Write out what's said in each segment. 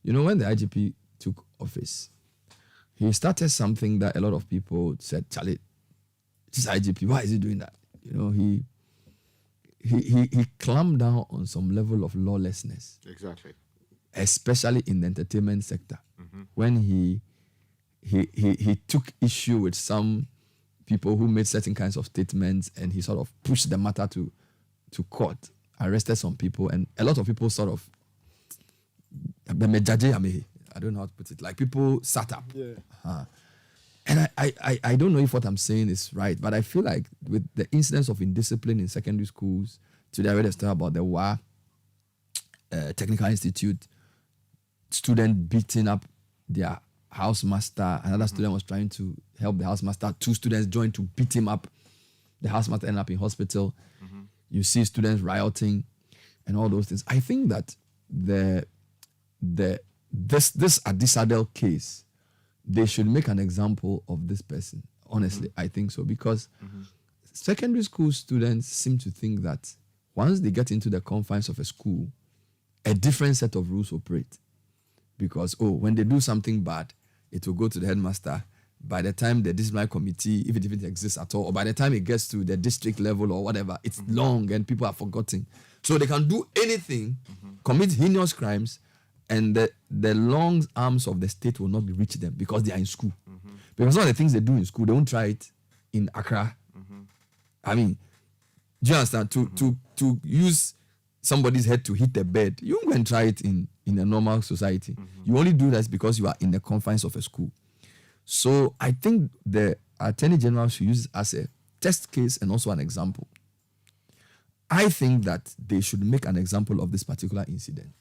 You know, when the IGP took office, he started something that a lot of people said, Charlie, this IGP, why is he doing that? You know, he clamped down on some level of lawlessness. Exactly. Especially in the entertainment sector. Mm-hmm. When he took issue with some people who made certain kinds of statements, and he sort of pushed the matter to court, arrested some people, and a lot of people sort of, I don't know how to put it, like people sat up. Yeah. And I don't know if what I'm saying is right, but I feel like with the incidence of indiscipline in secondary schools, today I read a story about the WA Technical Institute student beating up their housemaster. Another student was trying to help the housemaster. 2 students joined to beat him up. The housemaster ended up in hospital. Mm-hmm. You see students rioting and all those things. I think that this Attah-Mensah case, they should make an example of this person. Honestly, I think so, because secondary school students seem to think that once they get into the confines of a school, a different set of rules operate. Because, when they do something bad, it will go to the headmaster. By the time the disciplinary committee, if it even exists at all, or by the time it gets to the district level or whatever, it's long and people are forgotten. So they can do anything, commit heinous crimes, and the long arms of the state will not reach them because they are in school. Because some of the things they do in school, they won't try it in Accra. I mean, do you understand? To use somebody's head to hit the bed, you won't go and try it in a normal society. You only do that because you are in the confines of a school. So I think the Attorney General should use it as a test case and also an example. I think that they should make an example of this particular incident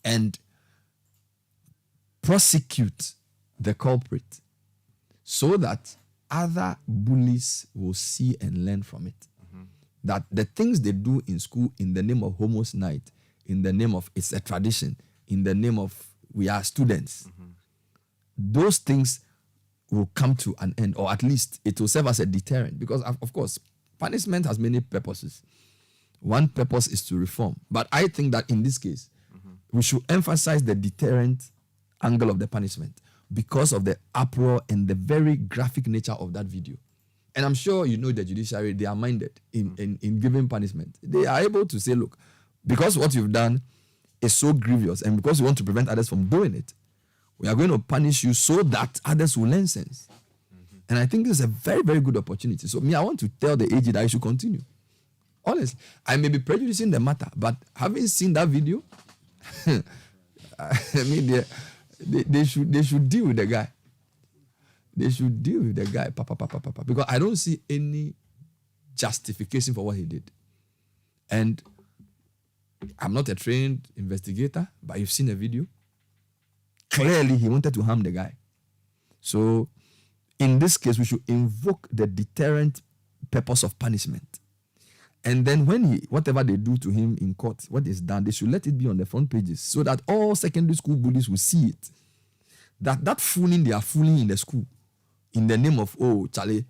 and prosecute the culprit so that other bullies will see and learn from it. That the things they do in school in the name of Homo's Night, in the name of it's a tradition, in the name of we are students, those things will come to an end, or at least it will serve as a deterrent. Because, of course, punishment has many purposes. One purpose is to reform. But I think that in this case, we should emphasize the deterrent angle of the punishment because of the uproar and the very graphic nature of that video. And I'm sure you know the judiciary, they are minded in giving punishment. They are able to say, look, because what you've done is so grievous and because we want to prevent others from doing it, we are going to punish you so that others will learn sense. And I think this is a very, very good opportunity. So I want to tell the AG that I should continue. Honestly, I may be prejudicing the matter, but having seen that video, I mean, they should deal with the guy. They should deal with the guy, because I don't see any justification for what he did. And I'm not a trained investigator, but you've seen a video. Clearly, he wanted to harm the guy. So, in this case, we should invoke the deterrent purpose of punishment. And then whatever they do to him in court, what is done, they should let it be on the front pages so that all secondary school bullies will see it. That fooling, they are fooling in the school. In the name of, Charlie,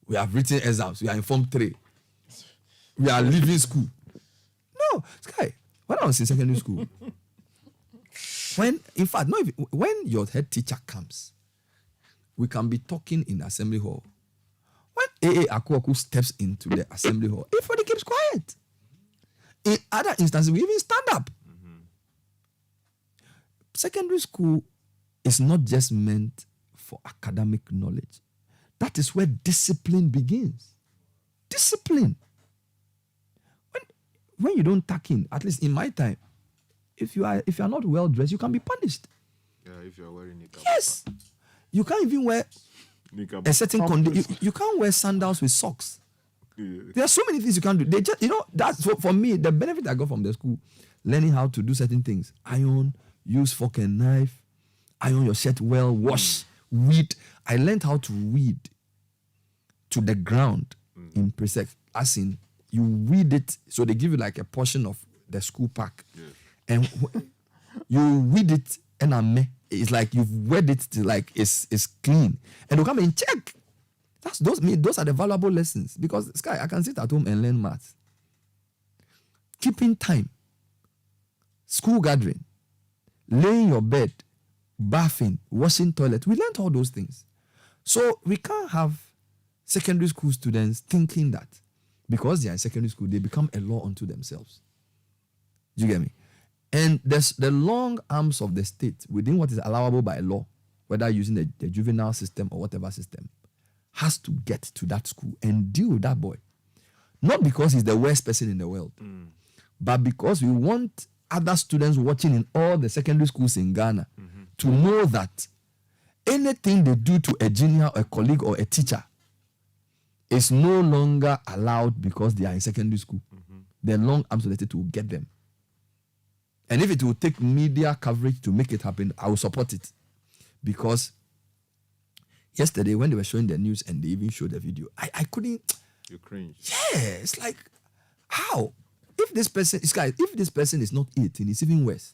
we have written exams, we are in Form 3. We are leaving school. No, Sky, when I was in secondary school, when your head teacher comes, we can be talking in assembly hall. When A.A. Akwaku steps into the assembly hall, everybody keeps quiet. In other instances, we even stand up. Secondary school is not just meant for academic knowledge. That is where discipline begins. Discipline. When you don't tuck in, at least in my time, if you are not well dressed, you can be punished. Yeah, if you are wearing niqab. Yes. You can't even wear niqab. A certain condition. You can't wear sandals with socks. Yeah. There are so many things you can't do. They just, that's for me, the benefit I got from the school, learning how to do certain things. Iron, use fork and knife, iron your shirt well, wash, weed. I learned how to weed to the ground in precept. As in, you weed it, so they give you like a portion of the school pack. Yeah. And you weed it, and it's like you've weed it till like it's clean. And they'll come and check. Those are the valuable lessons. Because, Sky, I can sit at home and learn maths. Keeping time. School gathering. laying your bed, bathing, washing toilet. We learned all those things. So we can't have secondary school students thinking that because they are in secondary school, they become a law unto themselves. Do you get me? And there's the long arms of the state within what is allowable by law, whether using the juvenile system or whatever system, has to get to that school and deal with that boy. Not because he's the worst person in the world, but because we want other students watching in all the secondary schools in Ghana to know that anything they do to a junior, a colleague, or a teacher is no longer allowed because they are in secondary school. The long arms of the state will get them. And if it will take media coverage to make it happen, I will support it. Because yesterday, when they were showing the news and they even showed the video, I couldn't. You cringe. Yeah, it's like, how? If this person is not 18, it's even worse.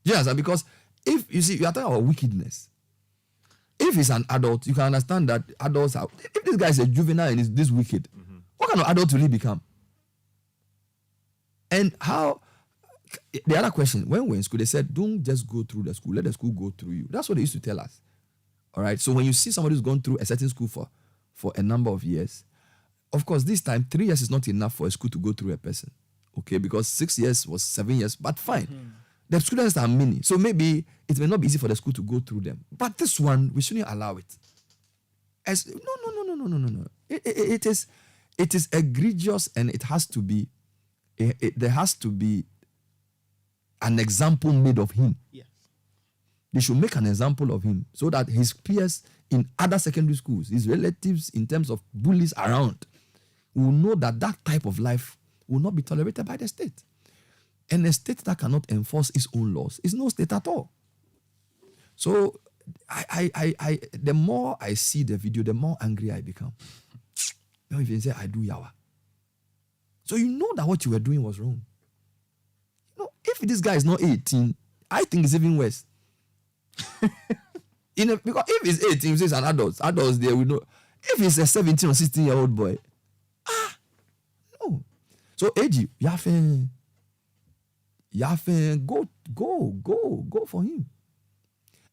Yes, because if you see, you are talking about wickedness. If he's an adult, you can understand that adults are. If this guy is a juvenile and is this wicked, what kind of adult will he become? And how? The other question, when we're in school, they said, don't just go through the school, let the school go through you. That's what they used to tell us. All right. So when you see somebody who's gone through a certain school for a number of years, of course, this time 3 years is not enough for a school to go through a person. Okay, because 6 years was 7 years, but fine. The students are many, so maybe it may not be easy for the school to go through them. But this one, we shouldn't allow it. No. It is egregious, and it has to be. There has to be an example made of him. Yes. They should make an example of him so that his peers in other secondary schools, his relatives in terms of bullies around, will know that that type of life will not be tolerated by the state. And a state that cannot enforce its own laws is no state at all. So the more I see the video, the more angry I become. Now if you say, I do yawa. So you know that what you were doing was wrong. If this guy is not 18, I think it's even worse. Because if he's 18, he's an adult. Adults there will know. If he's a 17 or 16-year-old boy, no. So AG, you have go for him.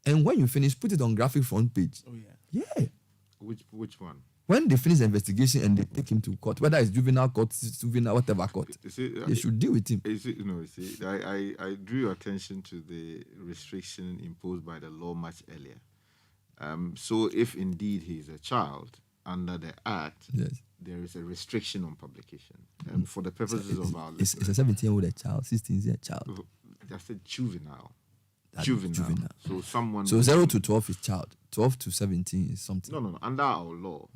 And when you finish, put it on graphic front page. Oh yeah. Yeah. Which one? When they finish the investigation and they take him to court, whether it's juvenile court, juvenile, whatever court, they should deal with him. I drew your attention to the restriction imposed by the law much earlier. So if indeed he is a child, under the Act, yes, there is a restriction on publication. For the purposes of our it's a 17-year-old a child, 16-year child. I said juvenile. Juvenile. So someone. So 0 to 12 is child. 12 to 17 is something. No. Under our law,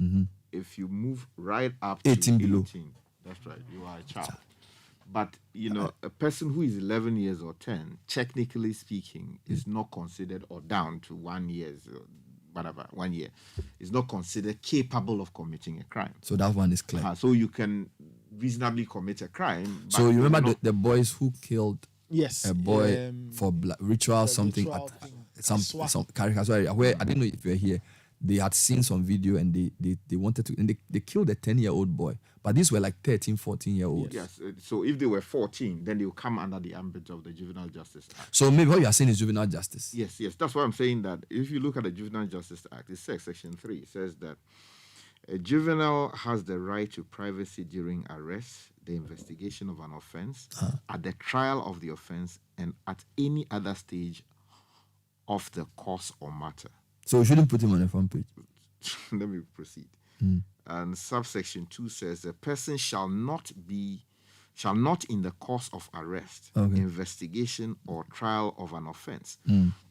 if you move right up 18 to 18 below, that's right, you are a child. But a person who is 11 years or 10, technically speaking, is not considered, or down to 1 year, whatever, 1 year, is not considered capable of committing a crime. So that one is clear. So you can reasonably commit a crime. But so you remember the boys who killed a boy for ritual something ritual at some caricatures area where I didn't know if you were here. They had seen some video and they wanted to, and they killed a 10-year-old boy. But these were like 13, 14-year-olds. Yes. So if they were 14, then they will come under the ambit of the Juvenile Justice Act. So maybe what you are saying is juvenile justice. Yes. That's why I'm saying that if you look at the Juvenile Justice Act, it says, Section 3, it says that a juvenile has the right to privacy during arrest, the investigation of an offense, at the trial of the offense, and at any other stage of the cause or matter. So we shouldn't put him on the front page. Let me proceed. And subsection 2 says the person shall not in the course of arrest, investigation, or trial of an offense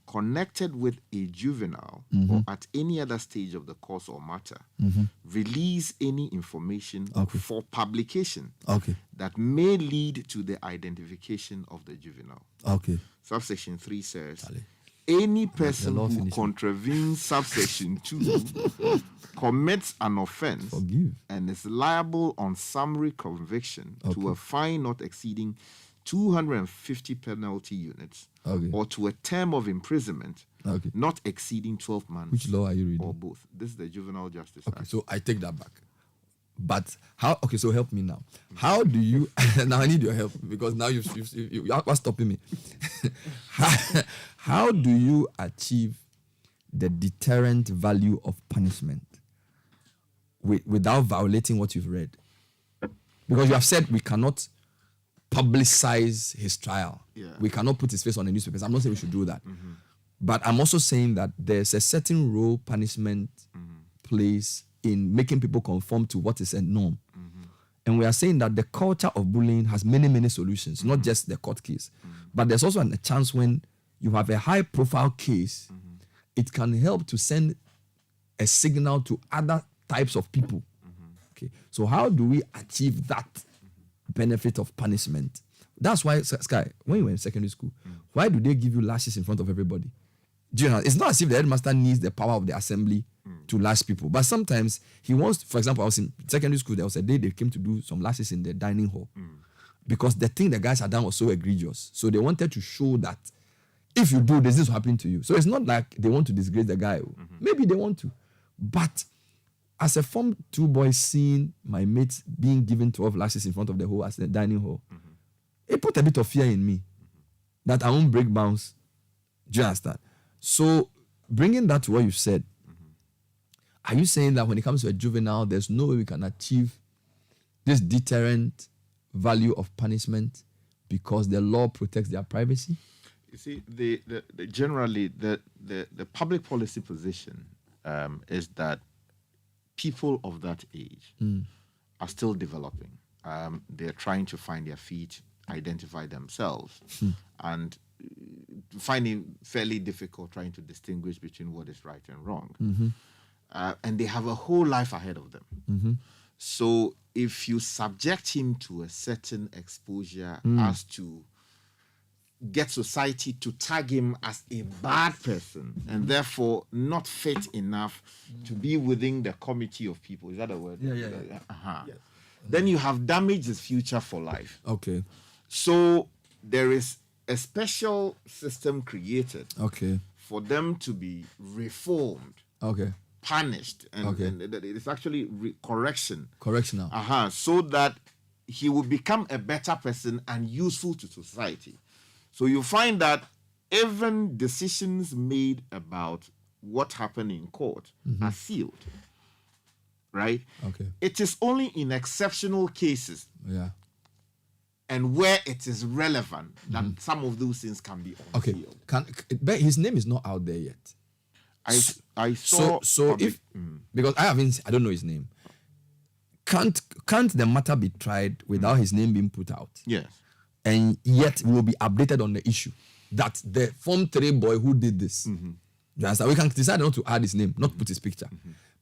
connected with a juvenile or at any other stage of the course or matter release any information for publication that may lead to the identification of the juvenile. Subsection 3 says any person who contravenes subsection 2 commits an offense and is liable on summary conviction to a fine not exceeding 250 penalty units or to a term of imprisonment not exceeding 12 months. Which law are you reading? Or both. This is the Juvenile Justice Act. So I take that back. But how? Okay, so help me now. How do you? Now I need your help because now you are stopping me. How do you achieve the deterrent value of punishment without violating what you've read? Because you have said we cannot publicize his trial. Yeah. We cannot put his face on the newspapers. I'm not saying we should do that. But I'm also saying that there's a certain role punishment plays in making people conform to what is a norm. And we are saying that the culture of bullying has many, many solutions, not just the court case. But there's also a chance when you have a high-profile case, it can help to send a signal to other types of people. Okay, so how do we achieve that benefit of punishment? That's why, Sky, when you were in secondary school, why do they give you lashes in front of everybody? Do you know? It's not as if the headmaster needs the power of the assembly to lash people. But sometimes he wants, for example, I was in secondary school, there was a day they came to do some lashes in the dining hall. Because the thing the guys had done was so egregious. So they wanted to show that if you do this will happen to you. So it's not like they want to disgrace the guy. Maybe they want to. But as a Form 2 boy seeing my mates being given 12 lashes in front of the whole as the dining hall, it put a bit of fear in me that I won't break bounds. Do you understand? So bringing that to what you said, are you saying that when it comes to a juvenile, there's no way we can achieve this deterrent value of punishment because the law protects their privacy? You see, generally the public policy position is that people of that age are still developing. They're trying to find their feet, identify themselves, and finding fairly difficult trying to distinguish between what is right and wrong. And they have a whole life ahead of them. So if you subject him to a certain exposure as to get society to tag him as a bad person and therefore not fit enough to be within the committee of people, is that a word? Yeah. Yes. Then you have damaged his future for life. Okay. So there is a special system created for them to be reformed, punished, and it's actually correctional. So that he will become a better person and useful to society. So you find that even decisions made about what happened in court are sealed, right? It is only in exceptional cases and where it is relevant that some of those things can be unsealed. But his name is not out there yet. I saw. So if because I don't know his name. Can't the matter be tried without his name being put out? Yes. And yet we will be updated on the issue that the Form 3 boy who did this. You understand? We can decide not to add his name, not put his picture.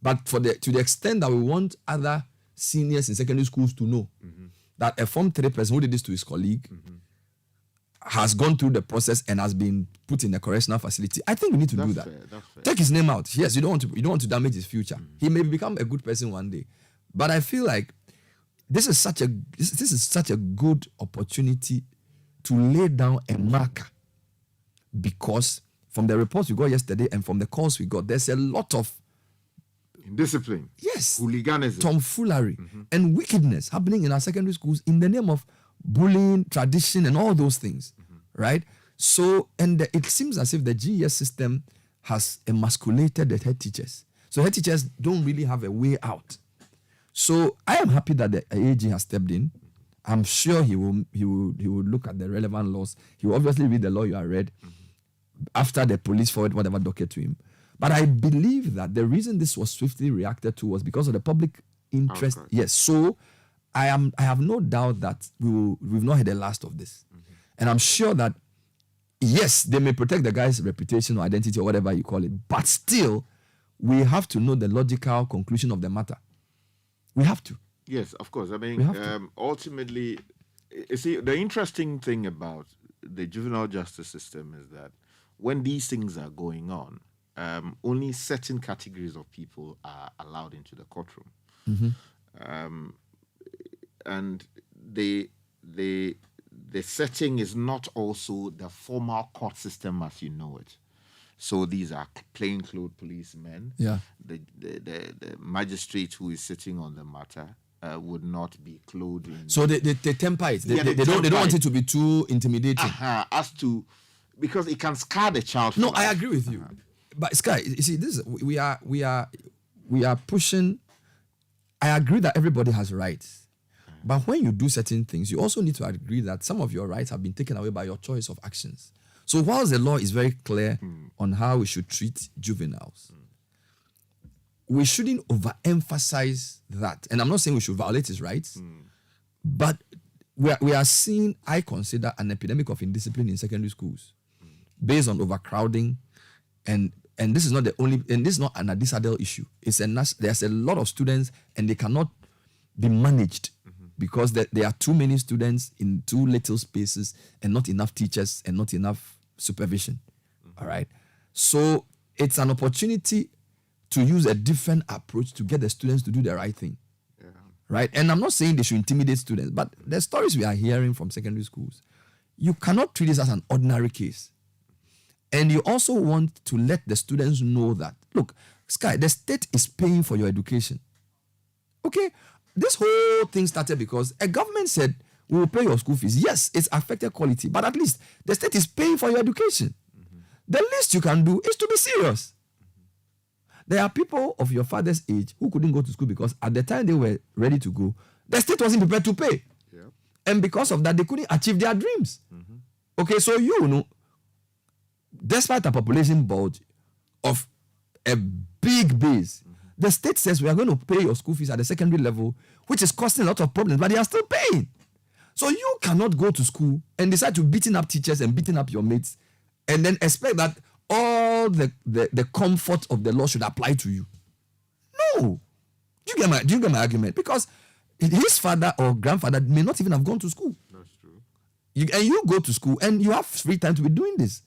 But to the extent that we want other seniors in secondary schools to know that a Form 3 person who did this to his colleague has gone through the process and has been put in a correctional facility, I think we need to do that. Fair. Take his name out. Yes, you don't want to damage his future. He may become a good person one day. But I feel like this is such a good opportunity to lay down a marker, because from the reports we got yesterday and from the calls we got, there's a lot of indiscipline, hooliganism, tomfoolery, and wickedness happening in our secondary schools in the name of bullying, tradition, and all those things, right? So, it seems as if the GES system has emasculated the head teachers. So head teachers don't really have a way out. So I am happy that the AG has stepped in. I'm sure he will look at the relevant laws. He will obviously read the law you have read after the police forward whatever docket to him. But I believe that the reason this was swiftly reacted to was because of the public interest. Okay. Yes. So I have no doubt that we've not had the last of this. And I'm sure that yes, they may protect the guy's reputation or identity or whatever you call it, but still we have to know the logical conclusion of the matter. We have to. Yes, of course. I mean, ultimately, you see, the interesting thing about the juvenile justice system is that when these things are going on, only certain categories of people are allowed into the courtroom. And the setting is not also the formal court system as you know it. So these are plainclothes policemen. Yeah. The magistrate who is sitting on the matter, would not be clothed in. So they temper it. They don't want it to be too intimidating. As to, because it can scar the child. No, I agree with you. But Sky, you see, this we are pushing. I agree that everybody has rights. But when you do certain things, you also need to agree that some of your rights have been taken away by your choice of actions. So whilst the law is very clear on how we should treat juveniles, we shouldn't overemphasize that. And I'm not saying we should violate his rights, but we are seeing, I consider, an epidemic of indiscipline in secondary schools based on overcrowding. And this is not the only, and this is not an disadvantage issue. There's a lot of students and they cannot be managed because there are too many students in too little spaces and not enough teachers and not enough supervision. All right. So it's an opportunity to use a different approach to get the students to do the right thing. Yeah. Right. And I'm not saying they should intimidate students, but the stories we are hearing from secondary schools, you cannot treat this as an ordinary case. And you also want to let the students know that, look, Sky, the state is paying for your education. Okay? This whole thing started because a government said, we will pay your school fees. Yes, it's affected quality, but at least the state is paying for your education. The least you can do is to be serious. There are people of your father's age who couldn't go to school because at the time they were ready to go, the state wasn't prepared to pay. Yep. And because of that, they couldn't achieve their dreams. Okay, so you know, despite a population bulge of a big base, the state says we are going to pay your school fees at the secondary level, which is causing a lot of problems, but they are still paying. So you cannot go to school and decide to beating up teachers and beating up your mates and then expect that all the comfort of the law should apply to you. No. Do you get my argument? Because his father or grandfather may not even have gone to school. That's true. And you go to school and you have free time to be doing this.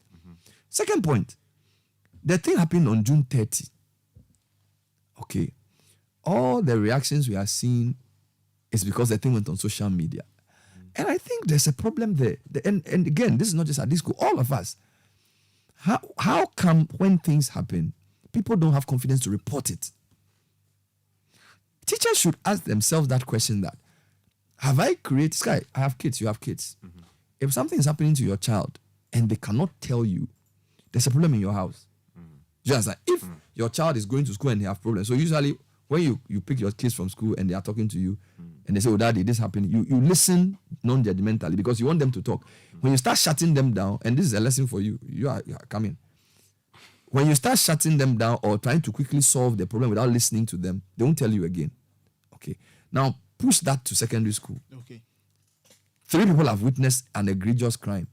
Second point, the thing happened on June 30. Okay. All the reactions we are seeing is because the thing went on social media. And I think there's a problem there. And again, this is not just at this school, all of us. How come when things happen, people don't have confidence to report it? Teachers should ask themselves that question that, have I created, Sky, I have kids, you have kids. If something is happening to your child and they cannot tell you, there's a problem in your house. You understand? If your child is going to school and they have problems, so usually when you pick your kids from school and they are talking to you and they say, oh, daddy, this happened, you listen non-judgmentally because you want them to talk. When you start shutting them down, and this is a lesson for you, you are coming. When you start shutting them down or trying to quickly solve the problem without listening to them, they won't tell you again. Okay. Now, push that to secondary school. Okay. 3 people have witnessed an egregious crime.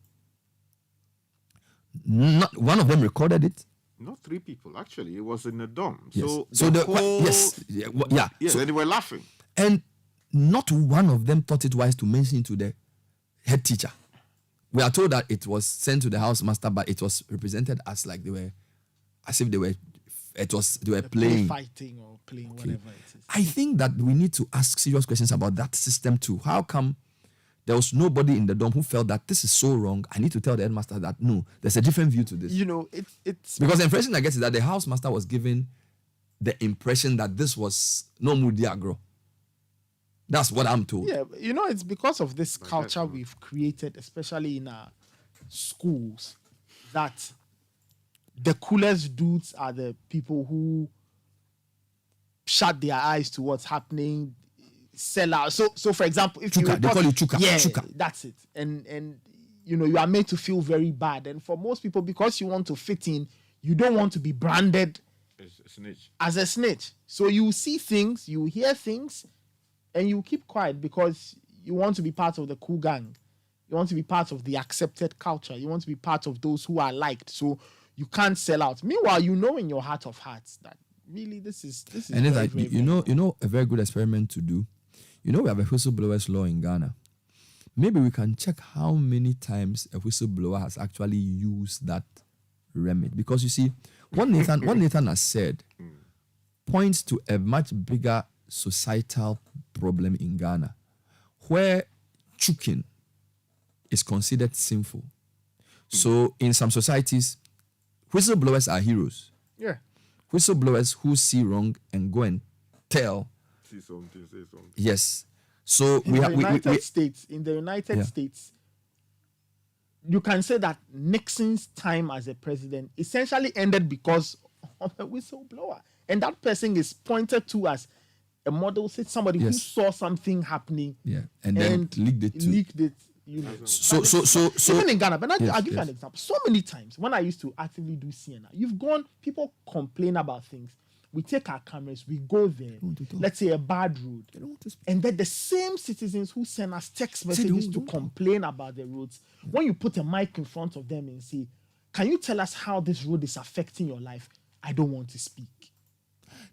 Not one of them recorded it. Not 3 people, actually. It was in a dorm. Yes. So the whole... Yes. Yeah. So they were laughing. And not one of them thought it wise to mention to the head teacher. We are told that it was sent to the house master, but it was represented as like they were playing. Fighting or playing, okay. Whatever it is. I think that we need to ask serious questions about that system too. How come there was nobody in the dorm who felt that this is so wrong? I need to tell the headmaster that no, there's a different view to this. You know, it's because the impression I get is that the housemaster was given the impression that this was no mudiagro. That's what I'm told. Yeah, you know, it's because of this culture we've created, especially in our schools, that the coolest dudes are the people who shut their eyes to what's happening, sell out. So for example, if chuka, they call you chuka. Yeah, chuka. That's it. And you know, you are made to feel very bad. And for most people, because you want to fit in, you don't want to be branded as a snitch. So you see things, you hear things, and you keep quiet because you want to be part of the cool gang. You want to be part of the accepted culture. You want to be part of those who are liked. So you can't sell out. Meanwhile, you know in your heart of hearts that really this is and very, like, very, you know a very good experiment to do. You know we have a whistleblowers law in Ghana. Maybe we can check how many times a whistleblower has actually used that remedy. Because you see, what Nathan has said points to a much bigger societal problem in Ghana, where choking is considered sinful. So in some societies, whistleblowers are heroes. Yeah. Whistleblowers who see wrong and go and tell See something, say something. Yes. So in the United States, you can say that Nixon's time as a president essentially ended because of a whistleblower. And that person is pointed to as a model, somebody who saw something happening. Yeah. And then leaked it. So even in Ghana, but I'll give you an example. So many times when I used to actively do CNN, people complain about things. We take our cameras, we go there, let's say a bad road, and then the same citizens who send us text messages to complain about the roads, when you put a mic in front of them and say, can you tell us how this road is affecting your life? I don't want to speak.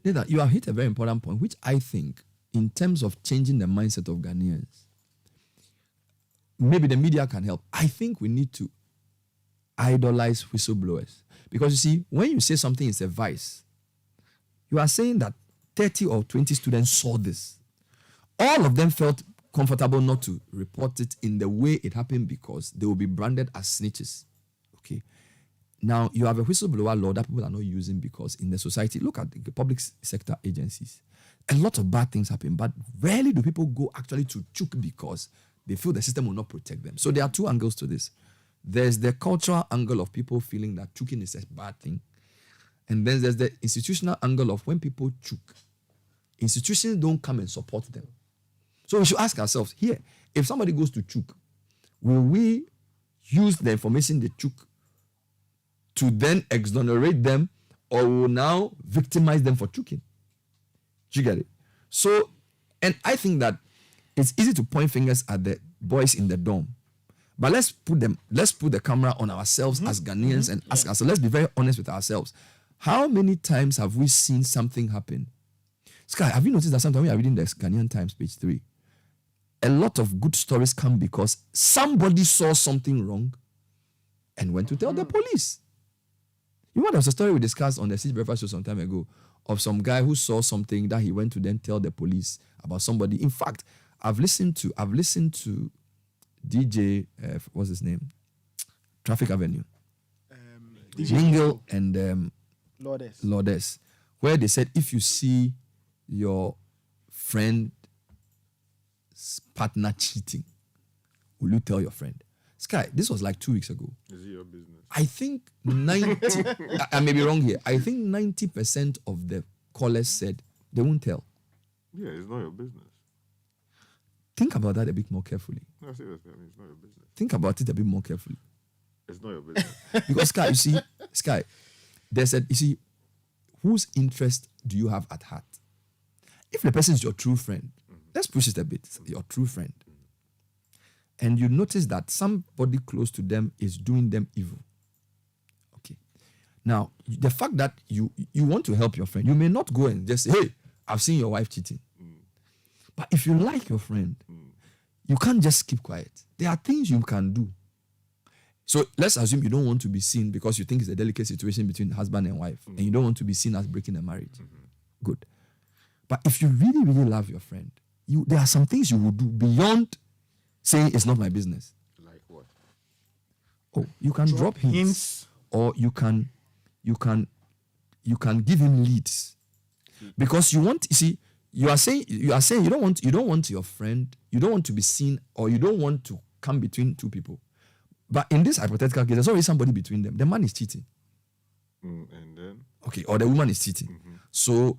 Nathan, you have hit a very important point, which I think, in terms of changing the mindset of Ghanaians, maybe the media can help. I think we need to idolize whistleblowers. Because you see, when you say something is a vice, you are saying that 30 or 20 students saw this. All of them felt comfortable not to report it in the way it happened because they will be branded as snitches. Okay. Now, you have a whistleblower law that people are not using because in the society, look at the public sector agencies. A lot of bad things happen, but rarely do people go actually to choke because they feel the system will not protect them. So there are two angles to this. There's the cultural angle of people feeling that choking is a bad thing. And then there's the institutional angle of when people choke, institutions don't come and support them. So we should ask ourselves here, if somebody goes to choke, will we use the information they choke to then exonerate them, or will now victimize them for choking? Do you get it? So, and I think that it's easy to point fingers at the boys in the dorm, but let's put the camera on ourselves as Ghanaians and ask ourselves, let's be very honest with ourselves. How many times have we seen something happen? Sky, have you noticed that sometimes we are reading the Ghanaian Times, page 3? A lot of good stories come because somebody saw something wrong and went to tell the police. You know, there was a story we discussed on the Citi Breakfast Show some time ago of some guy who saw something that he went to then tell the police about somebody. In fact, I've listened to DJ, what's his name? Traffic Avenue. Jingle and Lourdes, where they said if you see your friend's partner cheating, will you tell your friend? Sky, this was like 2 weeks ago. Is it your business? I think 90, I may be wrong here, I think 90% of the callers said they won't tell. Yeah, it's not your business. Think about that a bit more carefully. No, seriously, I mean, it's not your business. Think about it a bit more carefully. It's not your business. Because Sky, you see, Sky, they said, you see, whose interest do you have at heart? If the person is your true friend, let's push it a bit, your true friend, and you notice that somebody close to them is doing them evil. Okay. Now, the fact that you want to help your friend, you may not go and just say, hey, I've seen your wife cheating. But if you like your friend, you can't just keep quiet. There are things you can do. So let's assume you don't want to be seen because you think it's a delicate situation between husband and wife, and you don't want to be seen as breaking a marriage. Good. But if you really, really love your friend, there are some things you will do beyond saying it's not my business. Like what? Oh, you can drop hints, or you can give him leads, because you see. You are saying you don't want your friend, you don't want to be seen, or you don't want to come between two people. But in this hypothetical case, there's always somebody between them. The man is cheating. And then? Okay, or the woman is cheating. So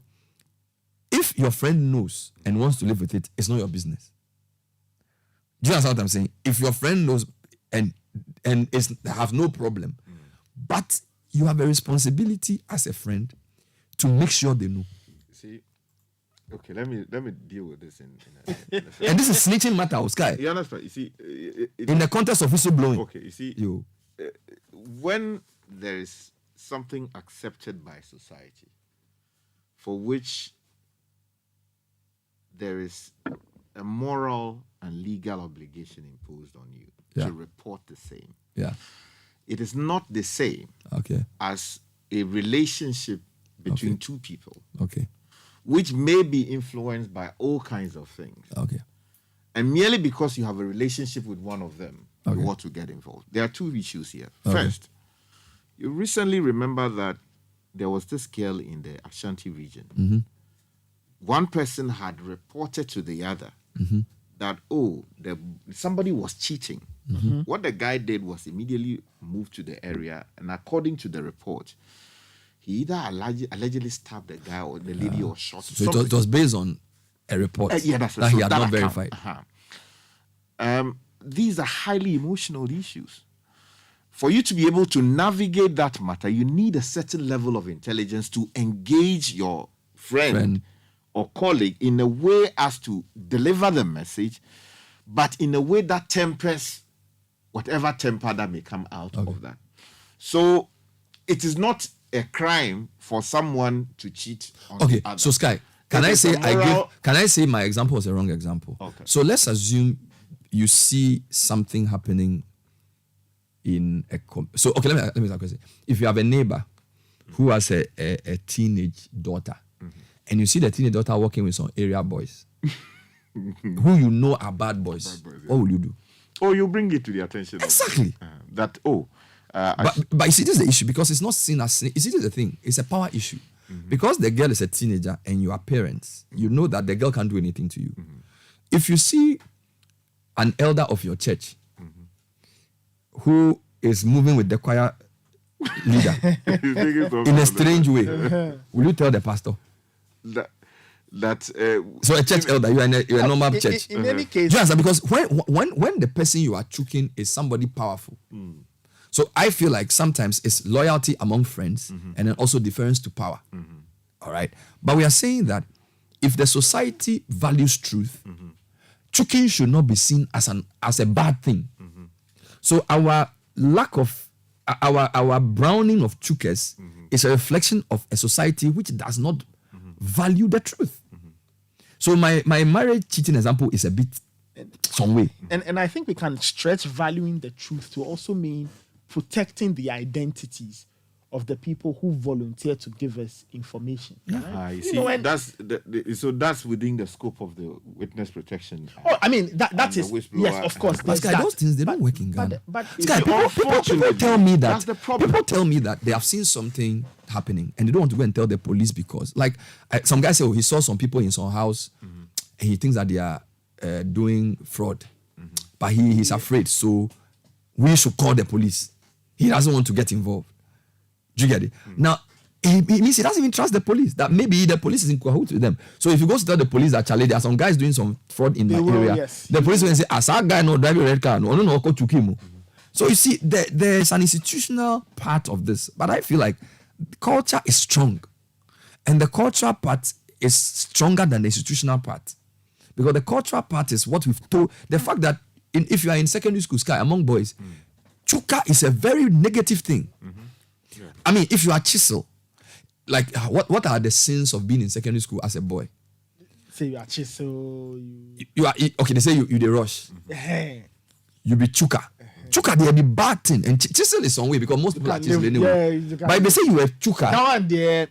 if your friend knows and wants to live with it, it's not your business. Do you understand what I'm saying? If your friend knows and have no problem, but you have a responsibility as a friend to make sure they know. See, okay, let me deal with this in and this is snitching matter, Sky. You understand? You see, in the context of whistleblowing. Okay, you see, when there is something accepted by society for which there is a moral and legal obligation imposed on you to report the same. Yeah. It is not the same as a relationship between two people. Okay. Which may be influenced by all kinds of things. Okay. And merely because you have a relationship with one of them, you ought to get involved. There are two issues here. First, you recently remember that there was this girl in the Ashanti region one person had reported to the other that, somebody was cheating. What the guy did was immediately move to the area, and according to the report, he either allegedly stabbed the guy or the lady or shot. So it was based on a report that he had not verified. These are highly emotional issues. For you to be able to navigate that matter, you need a certain level of intelligence to engage your friend or colleague in a way as to deliver the message, but in a way that tempers whatever temper that may come out of that. So it is not a crime for someone to cheat on the other. So Sky, can I say my example was a wrong example? Okay. So let's assume you see something happening in a let me start question. If you have a neighbor who has a teenage daughter, and you see the teenage daughter working with some area boys who you know are bad boys, what will you do? You bring it to the attention. Exactly. But you see, this is the issue, because it's not seen as. You see, this is the thing. It's a power issue. Because the girl is a teenager and you are parents, you know that the girl can't do anything to you. If you see an elder of your church who is moving with the choir leader in a strange way, will you tell the pastor? So a church elder, you're a normal church. In any case, just because when the person you are choking is somebody powerful, so I feel like sometimes it's loyalty among friends and then also deference to power. All right, but we are saying that if the society values truth, choking should not be seen as a bad thing. So our lack of our browning of chokers is a reflection of a society which does not value the truth. So my marriage cheating example is a bit some way. And I think we can stretch valuing the truth to also mean protecting the identities of the people who volunteer to give us information. Right? That's within the scope of the witness protection. That is yes, of course. But Sky, those things they don't work in Ghana. But Sky, people tell me that that's the problem. People tell me that they have seen something happening and they don't want to go and tell the police because, like, some guy said, he saw some people in some house and he thinks that they are doing fraud, but he's afraid. So we should call the police. He doesn't want to get involved. Do you get it? Now, it means he doesn't even trust the police. That maybe the police is in cahoots with them. So if you go to tell the police that Charlie, there are some guys doing some fraud in my area, yes. the police will say, "As our guy no driving a red car, no, go to him." So you see, there's an institutional part of this, but I feel like culture is strong, and the cultural part is stronger than the institutional part, because the cultural part is what we've told. The fact that if you are in secondary school, Sky, among boys, chuka is a very negative thing. Yeah. I mean, if you are chisel, like what are the sins of being in secondary school as a boy? Say you are chisel. You are okay. They say you the rush. You be chuka. Chuka, they are the bad thing, and chisel is some way because most people are chisel anyway. Yeah, but if they say you were chuka,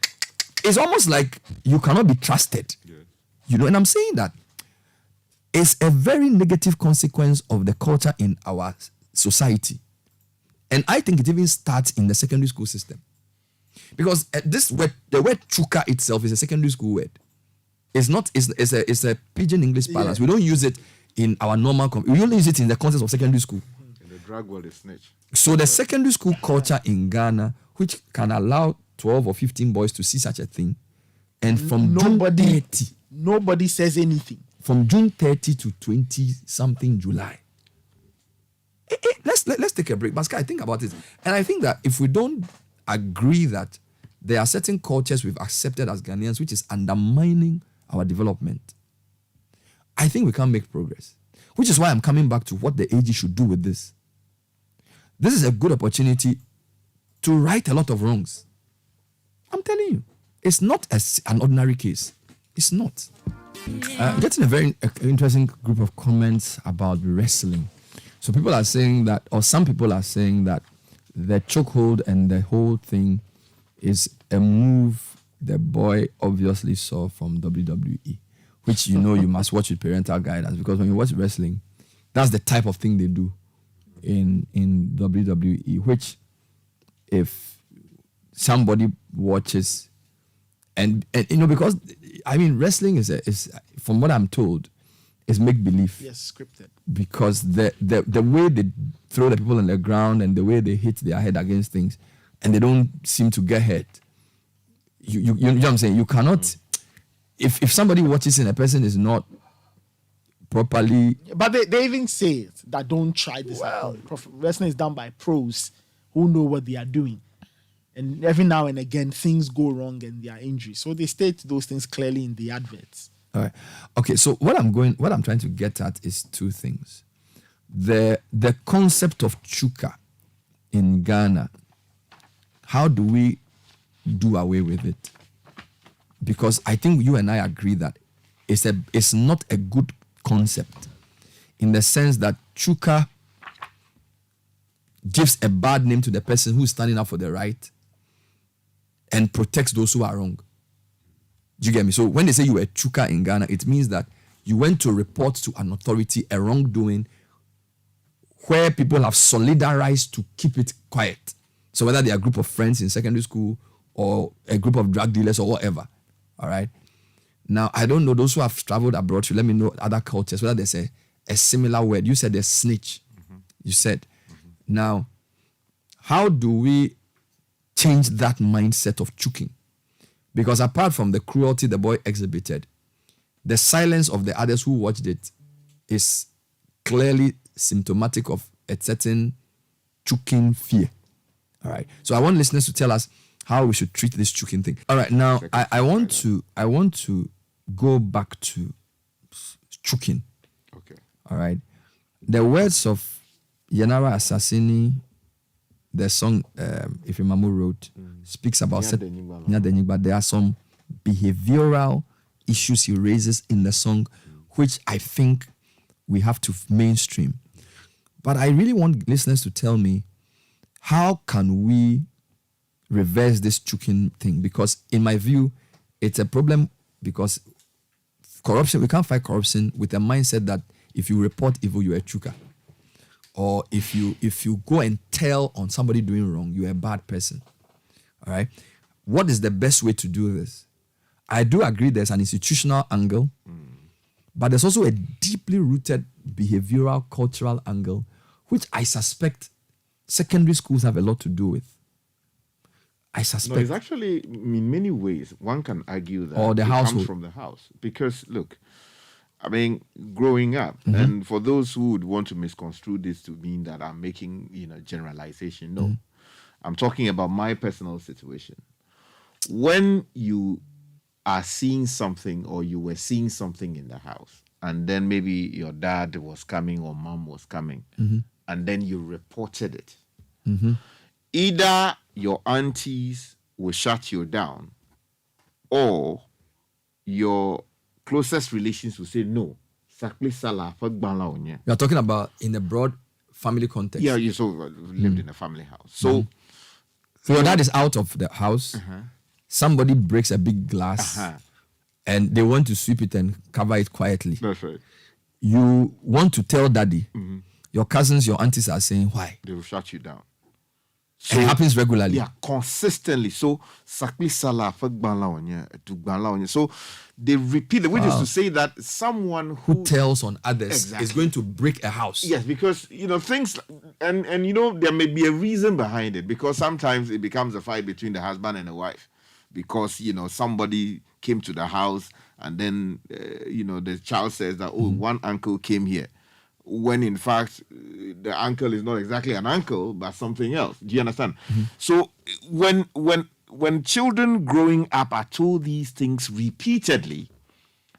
it's almost like you cannot be trusted. Yeah. You know, and I'm saying that it's a very negative consequence of the culture in our society. And I think it even starts in the secondary school system. Because this word, the word chuka itself is a secondary school word. It's not, it's a pidgin English balance. Yeah. We don't use it in our normal, we only use it in the context of secondary school. In the drug world, it's snitch. So the secondary school culture in Ghana, which can allow 12 or 15 boys to see such a thing, and from nobody says anything. From June 30 to 20-something July. Let's take a break. But I think about it. And I think that if we don't agree that there are certain cultures we've accepted as Ghanaians which is undermining our development, I think we can't make progress. Which is why I'm coming back to what the AG should do with this. This is a good opportunity to right a lot of wrongs. I'm telling you. It's not an ordinary case. It's not. Getting a very interesting group of comments about wrestling. So people are saying that, or some people are saying that the chokehold and the whole thing is a move the boy obviously saw from WWE, which you know you must watch with parental guidance, because when you watch wrestling, that's the type of thing they do in WWE, which if somebody watches and you know, because I mean, wrestling is from what I'm told, is make believe. Yes, scripted. Because the way they throw the people on the ground and the way they hit their head against things, and they don't seem to get hurt. You know what I'm saying? You cannot. If somebody watches and a person is not properly. But they even say it, that don't try this. Well, wrestling is done by pros who know what they are doing. And every now and again, things go wrong and there are injuries. So they state those things clearly in the adverts. All right. Okay, so what I'm trying to get at is two things. The concept of chuka in Ghana, how do we do away with it? Because I think you and I agree that it's not a good concept, in the sense that chuka gives a bad name to the person who's standing up for the right and protects those who are wrong. Do you get me? So when they say you were a chuka in Ghana, it means that you went to report to an authority a wrongdoing where people have solidarized to keep it quiet. So whether they're a group of friends in secondary school or a group of drug dealers or whatever. All right. Now, I don't know, those who have traveled abroad, let me know other cultures, whether there's a similar word. You said there's snitch. You said. Now, how do we change that mindset of choking? Because apart from the cruelty the boy exhibited, the silence of the others who watched it is clearly symptomatic of a certain choking fear. All right. So I want listeners to tell us how we should treat this choking thing. All right. Now, I want to go back to choking. Okay. All right. The words of Yanara Assassini, the song Ifimamu wrote, speaks about but there are some behavioral issues he raises in the song, which I think we have to mainstream. But I really want listeners to tell me, how can we reverse this choking thing? Because in my view, it's a problem, because corruption, we can't fight corruption with a mindset that if you report evil, you're a chuka. Or if you go and tell on somebody doing wrong, you're a bad person. All right? What is the best way to do this? I do agree there's an institutional angle, but there's also a deeply rooted behavioral, cultural angle, which I suspect secondary schools have a lot to do with. I suspect. No, it's actually, in many ways, one can argue that or the household. Comes from the house. Because, look, I mean, growing up, and for those who would want to misconstrue this to mean that I'm making, generalization, no. I'm talking about my personal situation. When you are seeing something, or you were seeing something in the house, and then maybe your dad was coming or mom was coming, and then you reported it, either your aunties will shut you down, or your closest relations will say no. You're talking about in a broad family context. Yeah, you lived in a family house. So your dad is out of the house. Somebody breaks a big glass and they want to sweep it and cover it quietly. That's right. You want to tell daddy. Your cousins, your aunties are saying why? They will shut you down. So, it happens regularly. Yeah, consistently. So, so they repeat it, which is to say that someone who tells on others is going to break a house. Yes, because, things, and there may be a reason behind it, because sometimes it becomes a fight between the husband and the wife, because, somebody came to the house and then, the child says that, one uncle came here, when in fact the uncle is not exactly an uncle but something else. Do you understand? So when children growing up are told these things repeatedly,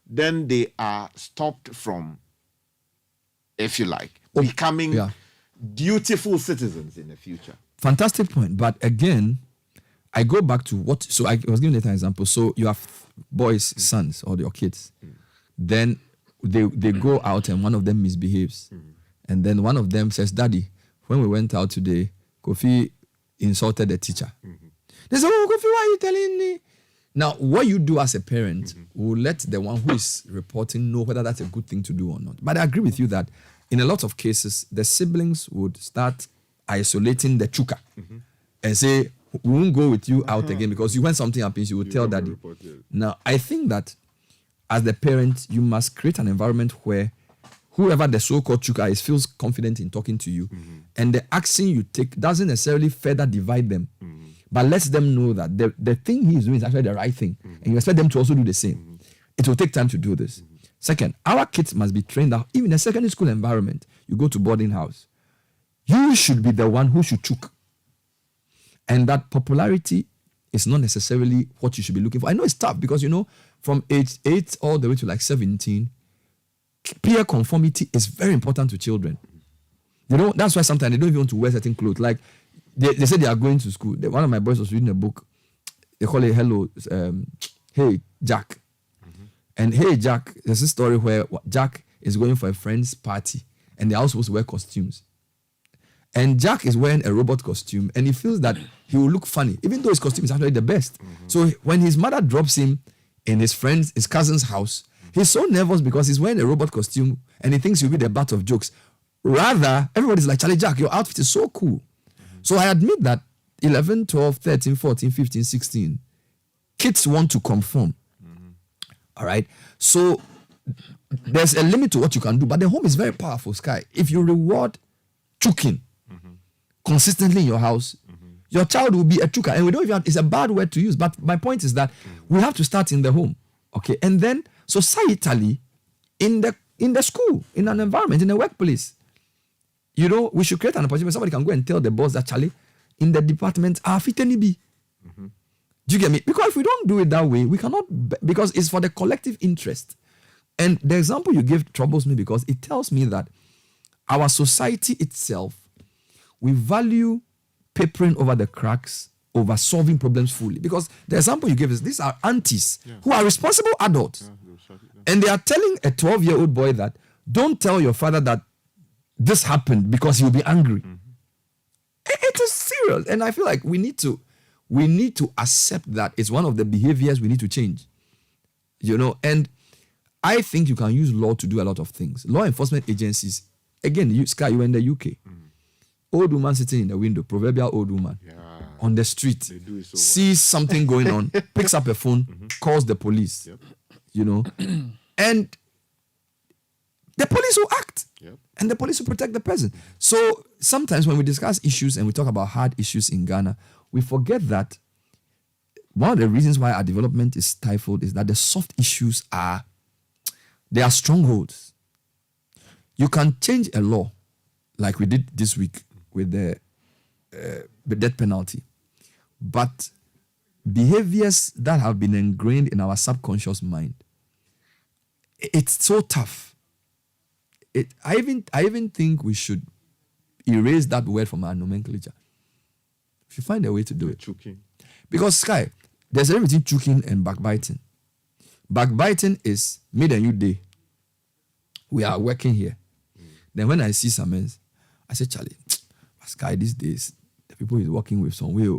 then they are stopped from, if you like, becoming dutiful citizens in the future. Fantastic point. But again, I go back to what, so I was giving an example. So you have boys, sons, or your kids. Then they go out and one of them misbehaves. And then one of them says, Daddy, when we went out today, Kofi insulted the teacher. They say, oh, Kofi, why are you telling me? Now, what you do as a parent will let the one who is reporting know whether that's a good thing to do or not. But I agree with you that in a lot of cases, the siblings would start isolating the chuka and say, we won't go with you out again, because when something happens, you will tell daddy. Now, I think that as the parent, you must create an environment where whoever the so-called chuka is feels confident in talking to you. And the action you take doesn't necessarily further divide them, but lets them know that the thing he is doing is actually the right thing. And you expect them to also do the same. It will take time to do this. Second, our kids must be trained out. Even in a secondary school environment, you go to boarding house, you should be the one who should chook. And that popularity is not necessarily what you should be looking for. I know it's tough because, from age 8 all the way to like 17, peer conformity is very important to children. That's why sometimes they don't even want to wear certain clothes. Like, they say they are going to school. One of my boys was reading a book. They call it Hey, Jack. And Hey, Jack, there's a story where Jack is going for a friend's party and they are all supposed to wear costumes. And Jack is wearing a robot costume and he feels that he will look funny, even though his costume is actually the best. So when his mother drops him in his cousin's house, he's so nervous because he's wearing a robot costume and he thinks he'll be the butt of jokes. Rather, everybody's like, Charlie Jack, your outfit is so cool. So I admit that 11, 12, 13, 14, 15, 16, kids want to conform. All right? So there's a limit to what you can do, but the home is very powerful, Sky. If you reward choking consistently in your house, your child will be a chuka. And we don't even it's a bad word to use, but my point is that we have to start in the home. Okay? And then societally, in the school, in an environment, in a workplace, we should create an opportunity where somebody can go and tell the boss that, Charlie, in the department, fiteni be. Do you get me? Because if we don't do it that way, we cannot, because it's for the collective interest. And the example you give troubles me because it tells me that our society itself, we value papering over the cracks over solving problems fully. Because the example you gave is these are aunties who are responsible adults. And they are telling a 12-year-old boy that, don't tell your father that this happened because he'll be angry. It is serious. And I feel like we need to accept that it's one of the behaviors we need to change. And I think you can use law to do a lot of things. Law enforcement agencies, again, Sky, you were in the UK. Old woman sitting in the window, proverbial old woman, on the street, sees something going on, picks up a phone, calls the police, and the police will act. And the police will protect the person. So sometimes when we discuss issues and we talk about hard issues in Ghana, we forget that one of the reasons why our development is stifled is that the soft issues they are strongholds. You can change a law like we did this week with the death penalty. But behaviors that have been ingrained in our subconscious mind, it's so tough. I even think we should erase that word from our nomenclature. We should find a way to do it. Choking. Because, Sky, there's a difference between choking and backbiting. Backbiting is me and you day. We are working here. Then when I see some else, I say, Charlie, Sky, these days, the people he's working with some way.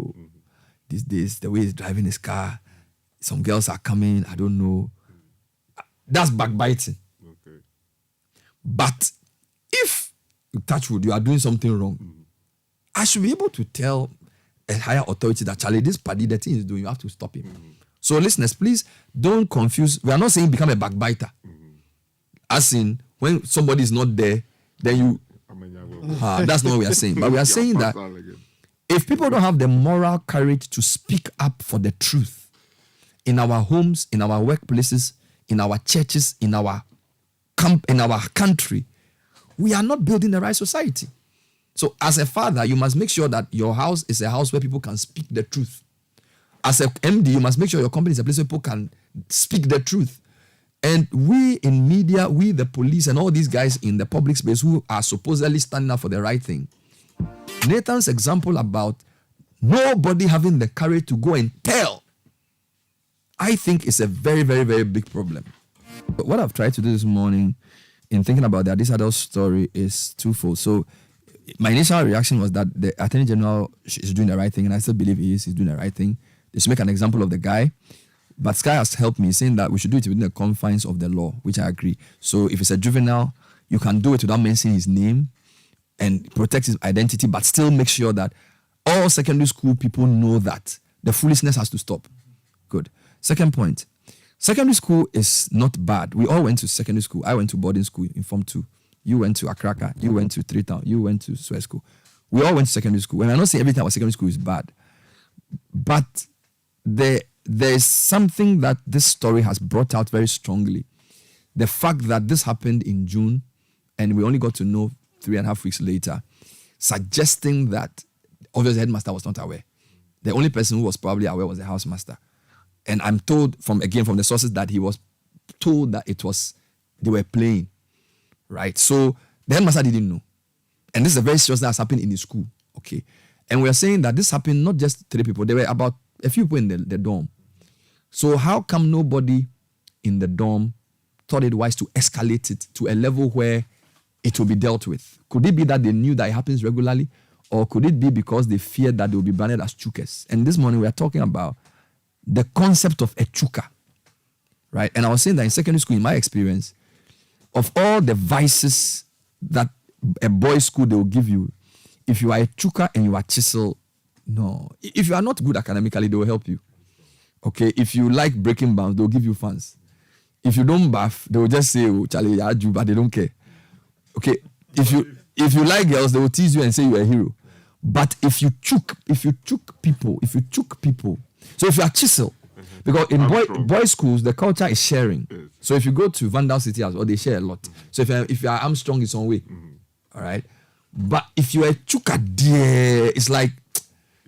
These days, the way he's driving his car, some girls are coming, I don't know. That's backbiting. Okay. But if, touch wood, you are doing something wrong, I should be able to tell a higher authority that, Charlie, this party, the thing is doing, you have to stop him. So listeners, please don't confuse. We are not saying become a backbiter. As in, when somebody is not there, then you... that's not what we are saying. But we are saying that if people don't have the moral courage to speak up for the truth in our homes, in our workplaces, in our churches, in our country, we are not building the right society. So as a father, you must make sure that your house is a house where people can speak the truth. As a MD, you must make sure your company is a place where people can speak the truth. And we in media, we the police and all these guys in the public space who are supposedly standing up for the right thing. Nathan's example about nobody having the courage to go and tell, I think is a very, very, very big problem. But what I've tried to do this morning in thinking about the Addis Adult story is twofold. So my initial reaction was that the Attorney General is doing the right thing, and I still believe he's doing the right thing. They should make an example of the guy. But Sky has helped me saying that we should do it within the confines of the law, which I agree. So if it's a juvenile, you can do it without mentioning his name and protect his identity, but still make sure that all secondary school people know that the foolishness has to stop. Good. Second point, Secondary school is not bad. We all went to secondary school. I went to boarding school in Form 2. You went to Akraka. You went to Freetown. You went to Sweat School. We all went to secondary school. And I'm not saying everything about secondary school is bad. But there is something that this story has brought out very strongly. The fact that this happened in June and we only got to know 3.5 weeks later, suggesting that obviously the headmaster was not aware. The only person who was probably aware was the housemaster. And I'm told from the sources that he was told that they were playing, right? So the headmaster didn't know. And this is a very serious thing that's happened in the school, okay? And we're saying that this happened not just 3 people. There were about a few people in the dorm. So how come nobody in the dorm thought it wise to escalate it to a level where it will be dealt with? Could it be that they knew that it happens regularly? Or could it be because they feared that they will be branded as chukers? And this morning we are talking about the concept of a chuka, right? And I was saying that in secondary school, in my experience, of all the vices that a boys' school they will give you, if you are a chuka and you are chisel, no. If you are not good academically, they will help you. Okay? If you like breaking bounds, they will give you fans. If you don't bath, they will just say, oh, Charlie, you, but they don't care. Okay? If you like girls, they will tease you and say you're a hero. But if you chook people, so if you are chisel, because in boys' schools, the culture is sharing. Yes. So if you go to Vandal City as well, they share a lot. So if you are Armstrong, it's on way. All right? But if you are a chuka, dear, it's like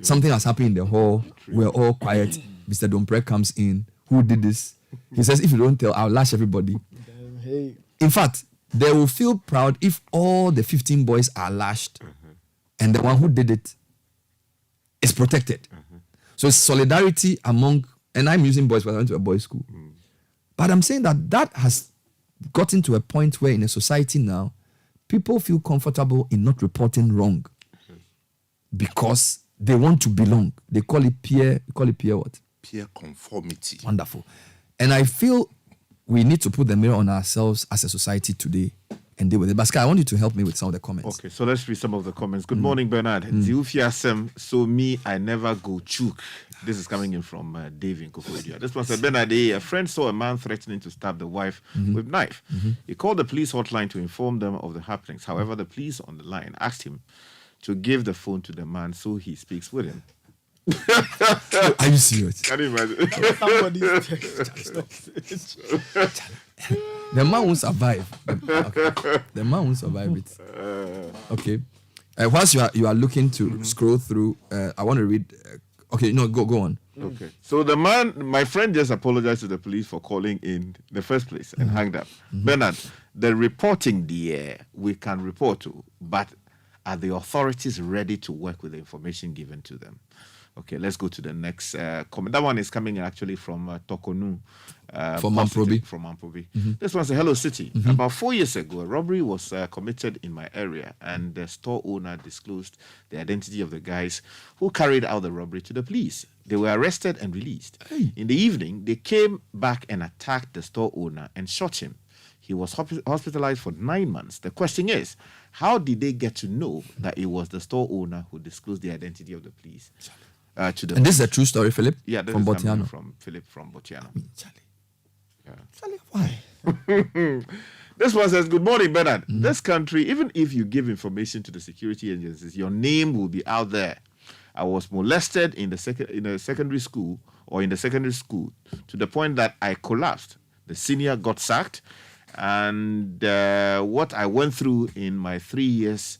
something has happened in the hall. We're all quiet. Mr. Dompre comes in. Who did this? He says, if you don't tell, I'll lash everybody. In fact, they will feel proud if all the 15 boys are lashed and the one who did it is protected. So it's solidarity among, and I'm using boys, but I went to a boys' school. But I'm saying that has gotten to a point where in a society now, people feel comfortable in not reporting wrong because they want to belong. They call it peer what? Peer conformity. Wonderful. And I feel we need to put the mirror on ourselves as a society today and deal with it. Baskai, I want you to help me with some of the comments. Okay, so let's read some of the comments. Good morning, Bernard. So me, I never go chook. This is coming in from Dave in Koforidua. This one said, Bernard, a friend saw a man threatening to stab the wife with knife. He called the police hotline to inform them of the happenings. However, the police on the line asked him to give the phone to the man so he speaks with him. Are you serious? Can you imagine? The man won't survive. Okay. The man won't survive it. Okay. Whilst you are looking to scroll through, I want to read. Go on. Okay. So the man, my friend, just apologized to the police for calling in the first place and hanged up. Bernard, the reporting, we can report to, but are the authorities ready to work with the information given to them? Okay, let's go to the next comment. That one is coming actually from Tokonu. From Mamprobi. This one says, hello, City. About 4 years ago, a robbery was committed in my area, and the store owner disclosed the identity of the guys who carried out the robbery to the police. They were arrested and released. Hey. In the evening, they came back and attacked the store owner and shot him. He was hospitalized for 9 months. The question is, how did they get to know that it was the store owner who disclosed the identity of the police? And this is a true story, Philip? Yeah, this from is Botiano. From Philip from Botiano. Charlie, why? This one says, good morning, Bernard. This country, even if you give information to the security agencies, your name will be out there. I was molested in a secondary school to the point that I collapsed. The senior got sacked. And what I went through in my 3 years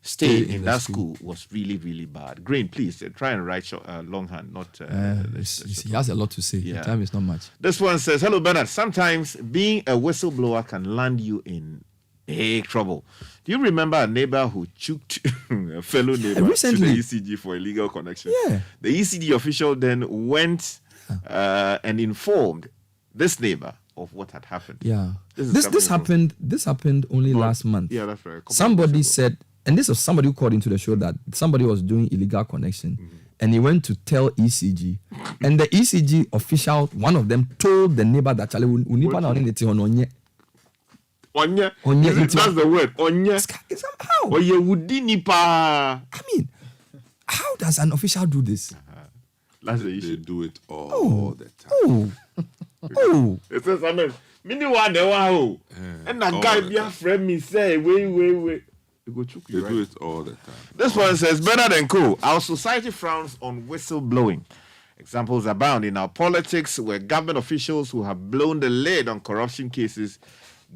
stay in that school was really, really bad. Green, please try and write longhand, not... he has a lot to say. Yeah. The time is not much. This one says, hello, Bernard. Sometimes being a whistleblower can land you in big trouble. Do you remember a neighbor who choked a fellow neighbor recently to the ECG for illegal connection? Yeah. The ECG official then went and informed this neighbor of what had happened. Yeah. This happened only last month. Yeah, that's right. Somebody said, and this was somebody who called into the show, that somebody was doing illegal connection and he went to tell ECG. And the ECG official, one of them, told the neighbor that Charlie Onye. That's the word. Onye. How? I mean, how does an official do this? That's the issue. They do it all the time. Oh. Oh. It says, I mean, one they want and that guy be a friend me say, wait. You go chook you, They do it all the time. This one says, Bernard and Co. Our society frowns on whistleblowing. Examples abound in our politics where government officials who have blown the lid on corruption cases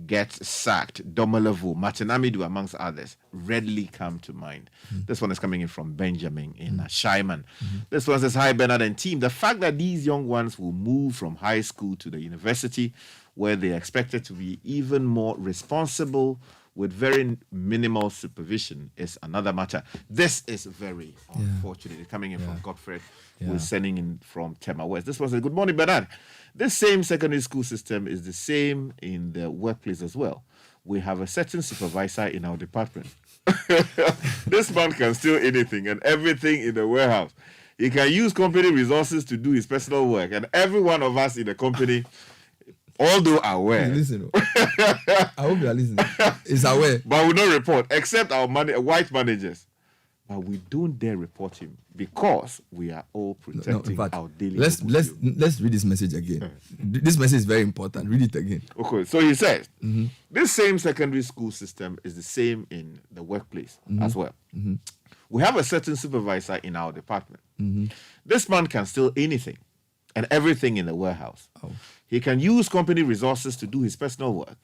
get sacked. Domelevu, Martinamidu, amongst others, readily come to mind. This one is coming in from Benjamin in Shaiman. This one says, hi, Bernard and team. The fact that these young ones will move from high school to the university where they are expected to be even more responsible with very minimal supervision is another matter. This is very unfortunate. Coming in from Godfrey, who is sending in from Tema West. This was a good morning, Bernard. This same secondary school system is the same in the workplace as well. We have a certain supervisor in our department. This man can steal anything and everything in the warehouse. He can use company resources to do his personal work, and every one of us in the company, although aware, listen, I hope you are listening, is aware, but we don't report, except our white managers. But we don't dare report him because we are all protecting our daily. Let's read this message again. This message is very important. Read it again. Okay, so he says this same secondary school system is the same in the workplace as well. We have a certain supervisor in our department. This man can steal anything and everything in the warehouse. He can use company resources to do his personal work,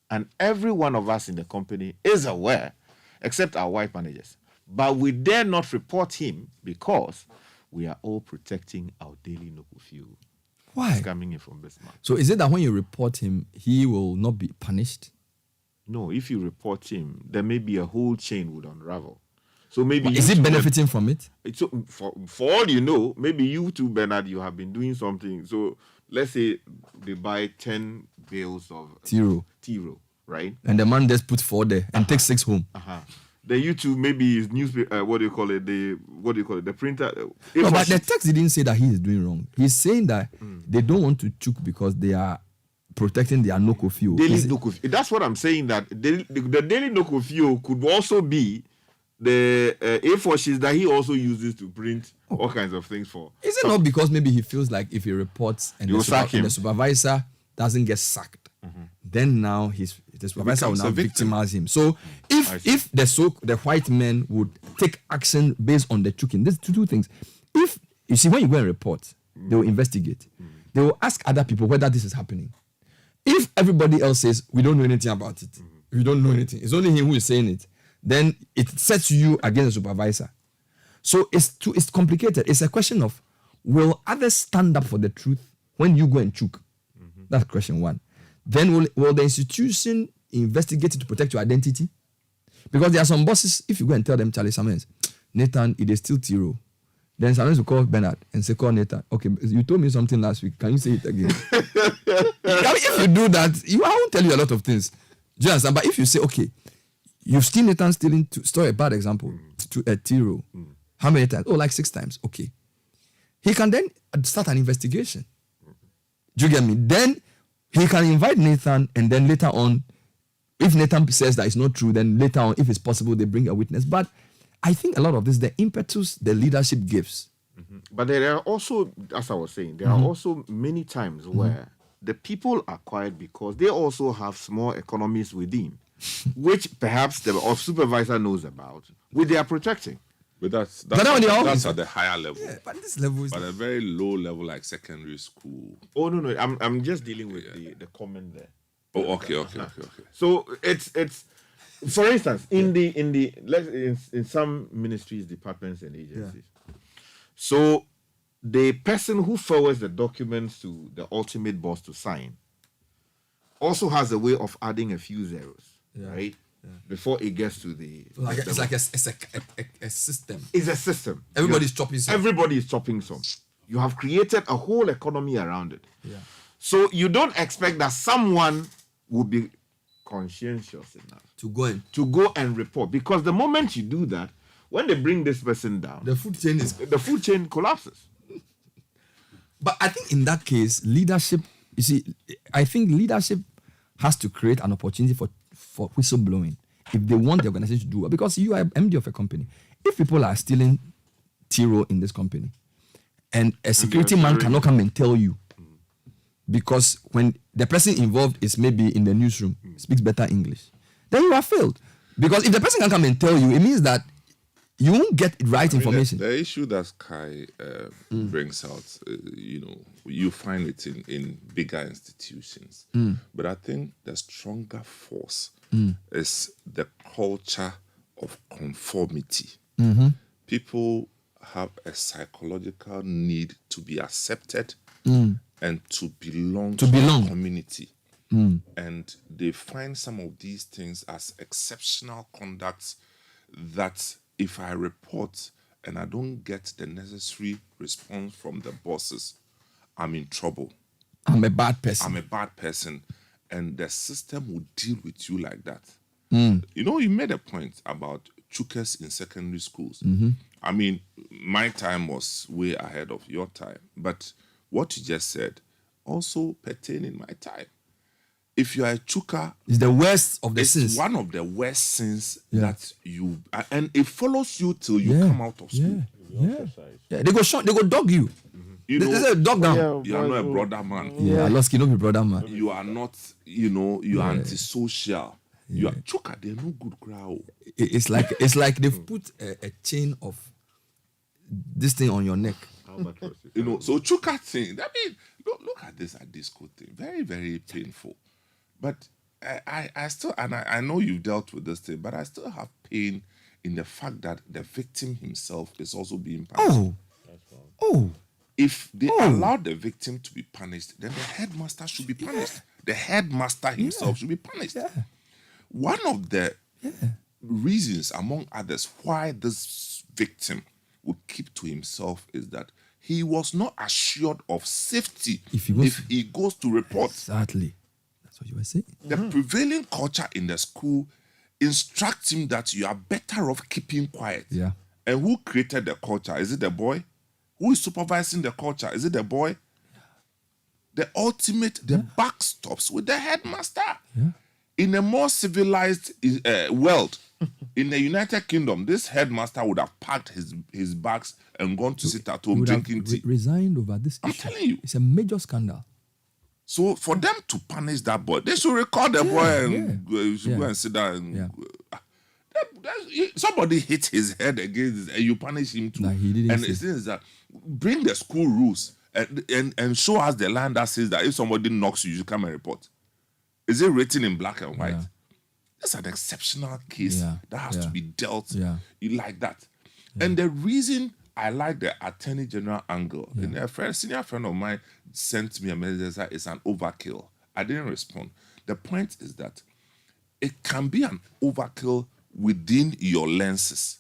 and every one of us in the company is aware, except our white managers. But we dare not report him because we are all protecting our daily noku fuel. Why? It's coming in from this man. So is it that when you report him, he will not be punished? No, if you report him, there may be a whole chain would unravel. So maybe is he benefiting from it? So for all you know, maybe you too, Bernard, you have been doing something. So let's say they buy 10 bales of Tiro, right? And the man just puts 4 there and takes 6 home. Then you too, maybe his newspaper, the printer. No, but the text didn't say that he is doing wrong. He's saying that they don't want to choke because they are protecting their noko fuel. Daily noko fuel. That's what I'm saying, that the daily noko fuel could also be the A4 sheets that he also uses to print all kinds of things for. Is it not because maybe he feels like if he reports and the supervisor doesn't get sacked, then now the supervisor will now victimize him. So if the white men would take action based on the choking, there's two things. If you see, when you go and report, they will investigate. They will ask other people whether this is happening. If everybody else says we don't know anything about it, we don't know anything, it's only him who is saying it, then it sets you against the supervisor. So it's complicated. It's a question of, will others stand up for the truth when you go and choke? That's question one. Then will the institution investigate it to protect your identity? Because there are some bosses, if you go and tell them, Charlie Samuels, Nathan, it is still Tiro. Then Samuels will call Bernard and say, call Nathan. Okay, you told me something last week. Can you say it again? If you do that, I won't tell you a lot of things. Do you understand? But if you say, okay, you've seen Nathan stealing, to store a bad example, to a Tiro. How many times? Oh, like 6 times. Okay. He can then start an investigation. Do you get me? Then he can invite Nathan, and then later on, if Nathan says that it's not true, then later on, if it's possible, they bring a witness. But I think a lot of this, the impetus the leadership gives. But there are also, as I was saying, there are also many times where the people are quiet because they also have small economies within, which perhaps the supervisor knows about, which they are protecting. But that's at the higher level. Yeah, but this level is... But a very low level, like secondary school. Oh, no. I'm just dealing with the comment there. Oh, okay. So it's for instance, in some ministries, departments, and agencies. So the person who forwards the documents to the ultimate boss to sign also has a way of adding a few zeros, right? Yeah. Before it gets to the... It's like a system. It's a system. Everybody's chopping some. Everybody is chopping some. You have created a whole economy around it. Yeah. So you don't expect that someone will be conscientious enough to go and report. Because the moment you do that, when they bring this person down, the food chain collapses. But I think in that case, leadership, you see, I think leadership has to create an opportunity for whistleblowing if they want the organization to do it. Because you are MD of a company. If people are stealing Tiro in this company and a security man cannot come and tell you, because when the person involved is maybe in the newsroom, speaks better English, then you have failed. Because if the person can come and tell you, it means that you won't get right information. The issue that Sky brings out, you find it in bigger institutions. But I think the stronger force is the culture of conformity. People have a psychological need to be accepted and to belong to a community. And they find some of these things as exceptional conducts that if I report and I don't get the necessary response from the bosses, I'm in trouble. I'm a bad person. And the system will deal with you like that. You made a point about chukers in secondary schools. I mean, my time was way ahead of your time. But what you just said also pertain in my time. If you are a chuka, it's the worst of the sins. It's one of the worst sins that you, and it follows you till you come out of school. They go dog you. They say dog down. You are not a brother man. I lost no be brother man. You are not, you are antisocial. You are chuka. They're no good crowd. It's like they've put a chain of this thing on your neck. So chuka thing. I mean, look at this disco thing. Very, very painful. But I still, and I know you've dealt with this thing, but I still have pain in the fact that the victim himself is also being punished. If they allow the victim to be punished, then the headmaster should be punished. The headmaster himself should be punished. One of the reasons, among others, why this victim would keep to himself is that he was not assured of safety if he goes to report. Exactly. That's what you were saying. The prevailing culture in the school instructs him that you are better off keeping quiet. Yeah. And who created the culture? Is it the boy? Who is supervising the culture? Is it the boy? The buck stops with the headmaster. Yeah. In a more civilized world, in the United Kingdom, this headmaster would have packed his bags and gone to sit at home drinking tea. Resigned over this issue. I'm telling you. It's a major scandal. So for them to punish that boy, they should record the boy and go and sit down. Somebody hit his head against this and you punish him too. He didn't and it says that bring the school rules and show us the line that says that if somebody knocks you, you come and report. Is it written in black and white? That's an exceptional case that has to be dealt like that. And the reason I like the Attorney General angle, and a senior friend of mine sent me a message that it's an overkill. I didn't respond. The point is that it can be an overkill within your lenses.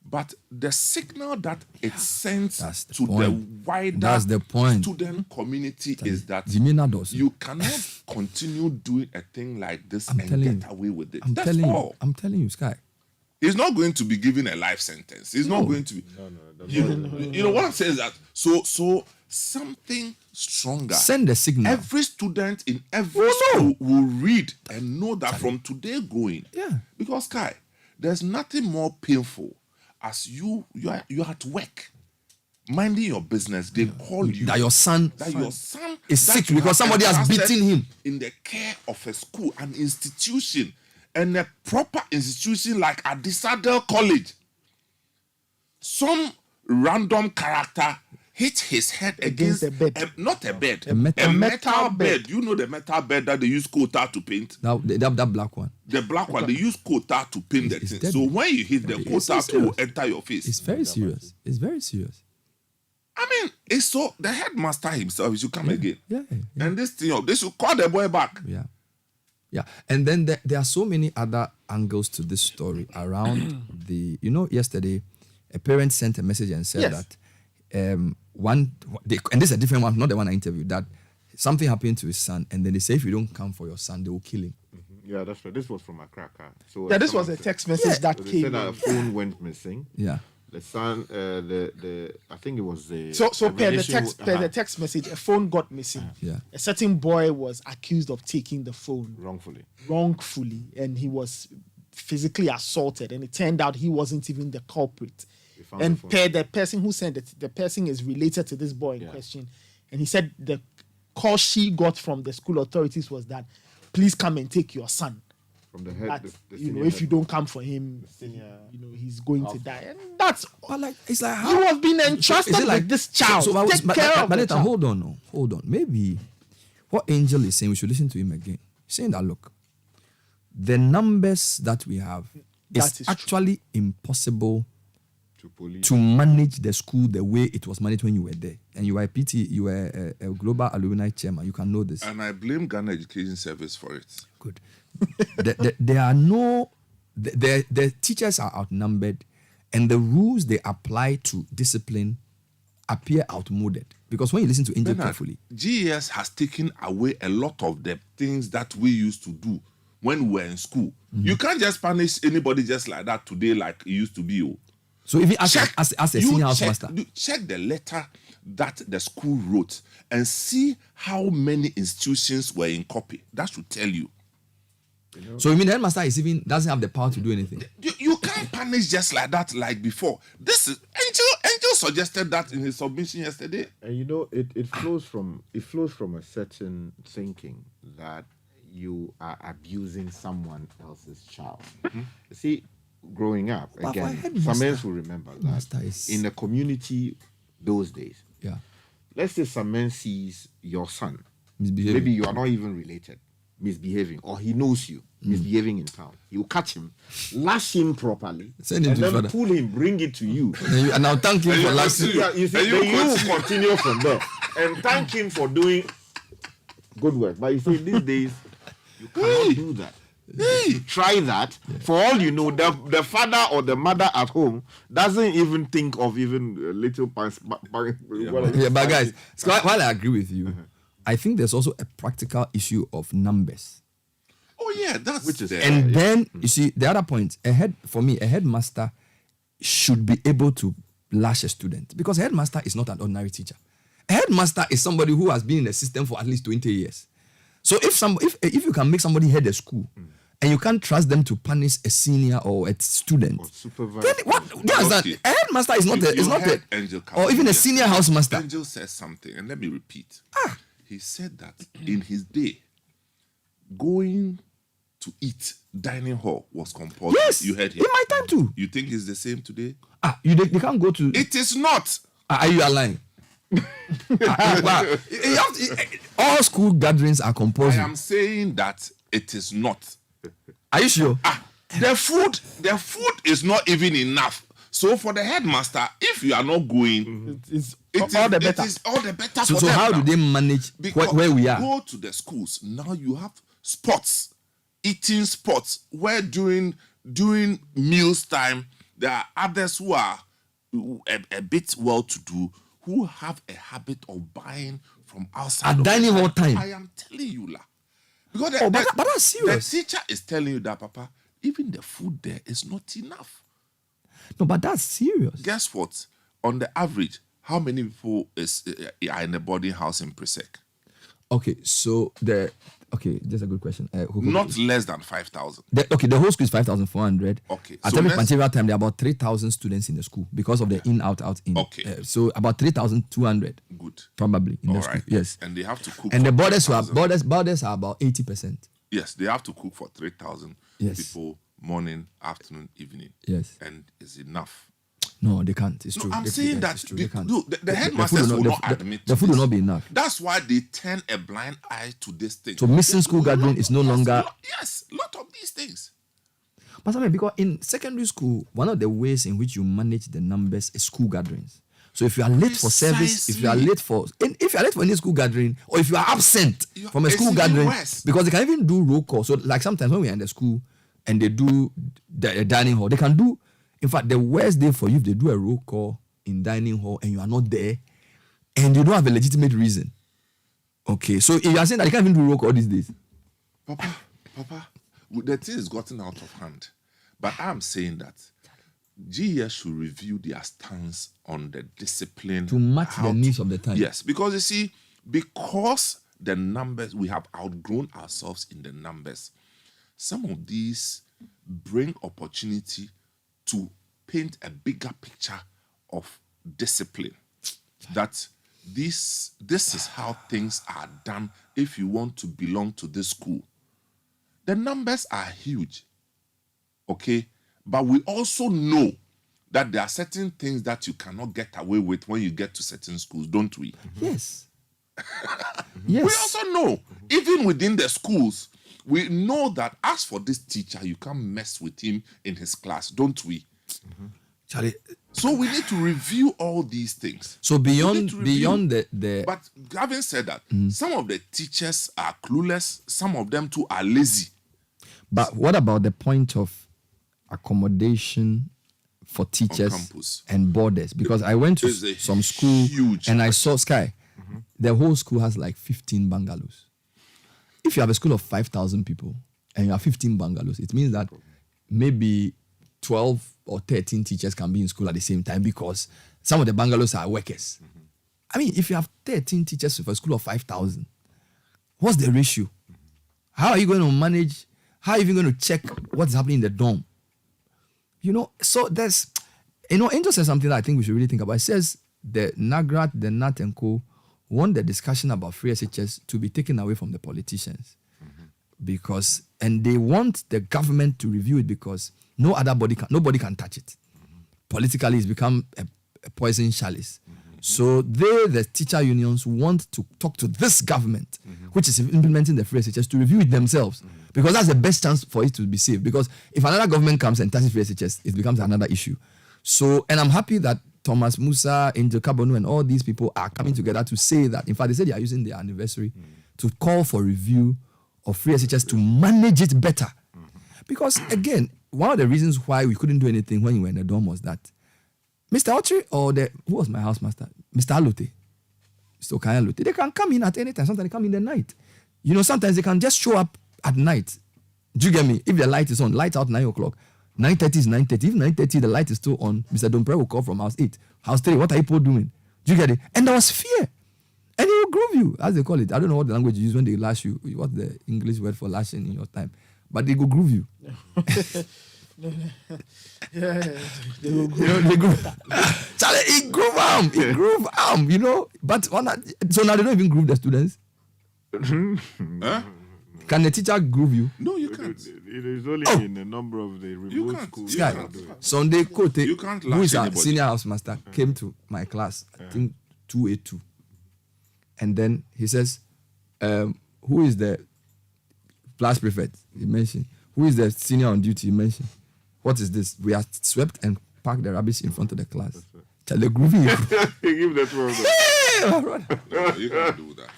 But the signal that it sends to the wider student community is that you cannot continue doing a thing like this and get away with it. That's all. I'm telling you, Sky. He's not going to be given a life sentence. He's not going to be. You know what I'm saying is that so something stronger. Send the signal. Every student in every school will read and know that from today going. Yeah. Because Sky, there's nothing more painful as you're at work, minding your business. They call you that your son is sick because somebody has beaten him in the care of a school, an institution, and a proper institution like Addis-Ababa College. Some random character hit his head against a bed. Not a bed. A metal bed. You know the metal bed that they use coal-tar to paint? That black one. The black one, they use coal-tar to paint the thing. So when you hit the coal-tar, it will enter your face. It's very serious. It's very serious. I mean, it's so the headmaster himself should come again. Yeah. And this thing, they should call the boy back. Yeah. And then there are so many other angles to this story around yesterday, a parent sent a message and said that and this is a different one, not the one I interviewed, that something happened to his son, and then they say if you don't come for your son, they will kill him. Yeah, that's right. This was from Accra. So this was a text message that came. They said that a phone went missing. Yeah. The son, I think it was the. So per the text message, a phone got missing. Yeah. A certain boy was accused of taking the phone wrongfully, and he was physically assaulted, and it turned out he wasn't even the culprit. And per the person who sent it, the person is related to this boy in question, and he said the call she got from the school authorities was that, please come and take your son. From the head, That, the if you don't come for him, he's going to die. And that's But like, it's like how you have been entrusted with this child. Take care of the child. Hold on. Maybe what Angel is saying, we should listen to him again. He's saying that, look, the numbers that we have is actually impossible to manage the school the way it was managed when you were there. And you were a PT, you were a global alumni chairman. You can know this. And I blame Ghana Education Service for it. Good. There are no... The teachers are outnumbered, and the rules they apply to discipline appear outmoded. Because when you listen to Angel carefully... GES has taken away a lot of the things that we used to do when we were in school. Mm-hmm. You can't just punish anybody just like that today like it used to be. So even as a senior house master... Check the letter that the school wrote and see how many institutions were in copy. That should tell you. So you mean the headmaster doesn't have the power to do anything? You can't punish just like that like before. This is Angel suggested that in his submission yesterday. And it flows from a certain thinking that you are abusing someone else's child. Mm-hmm. See, growing up, again, some men will remember that in the community those days. Yeah. Let's say some man sees your son. Misbehaving. Maybe you are not even related. Misbehaving, or he knows you misbehaving in town. You catch him, lash him properly, send him and to then father. pull him, bring it to you. And I'll thank him for lashing. Yeah, you see, then you will continue from there and thank him for doing good work. But you see, these days you cannot do that. Try that. Yeah. For all you know, the father or the mother at home doesn't even think of even little pants. But guys, while I agree with you, I think there's also a practical issue of numbers. Oh yeah, that's which is there. And then you see the other point. A headmaster should be able to lash a student, because a headmaster is not an ordinary teacher. A headmaster is somebody who has been in the system for at least 20 years. So if you can make somebody head a school and you can't trust them to punish a senior or a student, or supervise, then that? A headmaster is not or even a senior house master. Angel says something, and let me repeat. He said that in his day, going to eat dining hall was compulsory. Yes, you heard him. In my time too. You think it's the same today? They can't go to. It is not. Are you lying? All school gatherings are compulsory. I am saying that it is not. Are you sure? The food is not even enough. So for the headmaster, if you are not going, it's all the better. It is all the better for them. So how do they manage where we are? Go to the schools. Now you have spots, eating spots, where during meals time, there are others who are a bit well-to-do, who have a habit of buying from outside. At dining hall time. I am telling you, la. Because but that's serious. The teacher is telling you that, Papa, even the food there is not enough. No, but that's serious. Guess what? On the average, how many people are in a boarding house in Presec? Okay, so that's a good question. Not less than 5,000. The whole school is 5,400. Okay. At every particular time, there are about 3,000 students in the school because of the in, out, in. Okay. So about 3,200. Good. Probably in all the right. school. Yes. And they have to cook. And the borders are about 80%. Yes, they have to cook for 3,000 people morning, afternoon, evening. Yes. And it's enough. No, they can't. It's true. I'm saying that the headmasters will not admit the food will not be enough. That's why they turn a blind eye to this thing. So missing school gathering is no longer. Yes, a lot of these things. But something, because in secondary school, one of the ways in which you manage the numbers is school gatherings. So if you are late for service, if you are late for any school gathering, or if you are absent from a school gathering, because they can even do roll call. So like sometimes when we are in the school and they do the dining hall, they can do. In fact, the worst day for you if they do a roll call in dining hall and you are not there, and you don't have a legitimate reason. Okay, so if you are saying that you can't even do roll call these days, Papa, the thing has gotten out of hand. But I'm saying that GES should review their stance on the discipline to match the needs of the time. Yes, because you see, because the numbers, we have outgrown ourselves in the numbers. Some of these bring opportunity to paint a bigger picture of discipline. That this is how things are done if you want to belong to this school. The numbers are huge, okay? But we also know that there are certain things that you cannot get away with when you get to certain schools, don't we? Yes. Yes. We also know, even within the schools, we know that as for this teacher, you can't mess with him in his class, don't we? Charlie. So we need to review all these things. So beyond the But having said that, some of the teachers are clueless, some of them too are lazy. But what about the point of accommodation for teachers and boarders? Because I went to some school and I saw Sky. The whole school has like 15 bungalows. If you have a school of 5,000 people and you have 15 bungalows, it means that maybe 12 or 13 teachers can be in school at the same time because some of the bungalows are workers. I mean, if you have 13 teachers for a school of 5,000, what's the ratio? How are you going to manage? How are you even going to check what's happening in the dorm? You know, so there's, Angel says something that I think we should really think about. It says the NAGRAT, the NAT and Co. want the discussion about free SHS to be taken away from the politicians. Because, and they want the government to review it because nobody can touch it. Politically, it's become a poison chalice. So the teacher unions want to talk to this government, which is implementing the free SHS, to review it themselves. Because that's the best chance for it to be safe. Because if another government comes and touches free SHS, it becomes another issue. So, and I'm happy that Thomas Musa, Angel Kabonu, and all these people are coming together to say that. In fact, they said they are using their anniversary to call for review of free SHS to manage it better. Because, again, one of the reasons why we couldn't do anything when you were in the dorm was that Mr. Autry or who was my housemaster? Mr. Alote. Mr. Okaya Alote. They can come in at any time. Sometimes they come in the night. Sometimes they can just show up at night. Do you get me? If the light is on, lights out 9 o'clock. 9:30 is 9:30. If 9:30 the light is still on, Mr. Dompre will call from house 8. House 3, what are you people doing? Do you get it? And there was fear. And he will groove you, as they call it. I don't know what the language you use when they lash you. What's the English word for lashing in your time? But they go groove you. They groove. Charlie, he groove arm, But so now they don't even groove the students. Huh? Can the teacher groove you? No, you can't. It is only in a number of the remote schools. Sunday Kote, You can't who is our anybody. senior housemaster, came to my class, I think 282. And then he says, who is the class prefect? He mentioned. Who is the senior on duty? He mentioned. What is this? We have swept and packed the rubbish in front of the class. Tell the groovy. Give that one. No, you can't do that.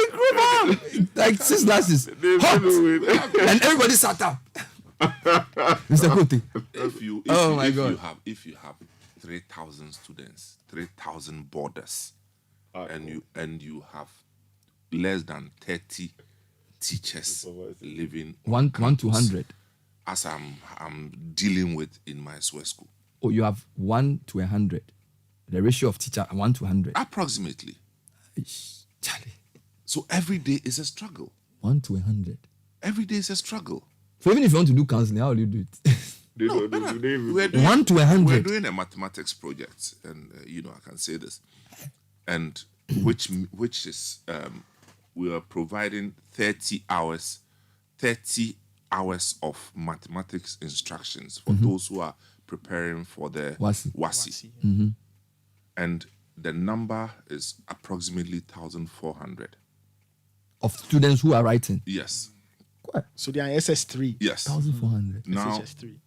Groove. Like 6 glasses. Hot. And everybody sat up. Mr. Kote. If you have 3,000 students, 3,000 boarders, and you have less than 30 teachers living one to 100, as I'm dealing with in my Swiss school. Oh, you have 1 to 100. The ratio of teacher 1 to 100. Approximately. Charlie. So every day is a struggle. 1 to 100. Every day is a struggle. So even if you want to do counseling, how will you do it? We're doing, 1 to 100. We're doing a mathematics project, and I can say this, and which is we are providing 30 hours of mathematics instructions for those who are preparing for the WASI. And the number is approximately 1,400 of students who are writing. Yes. So they are SS3. Yes. 1,400. Now, SS3.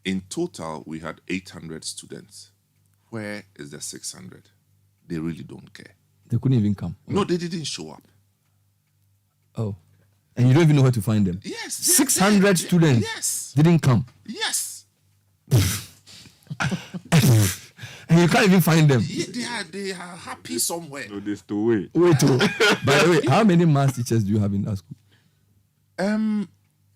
in total, we had 800 students. Where is the 600? They really don't care. They couldn't even come. No, they didn't show up. Oh. And you don't even know where to find them. Yes. 600 students didn't come. Yes. And you can't even find them. They are happy somewhere. No, they still wait. By the way, how many maths teachers do you have in that school?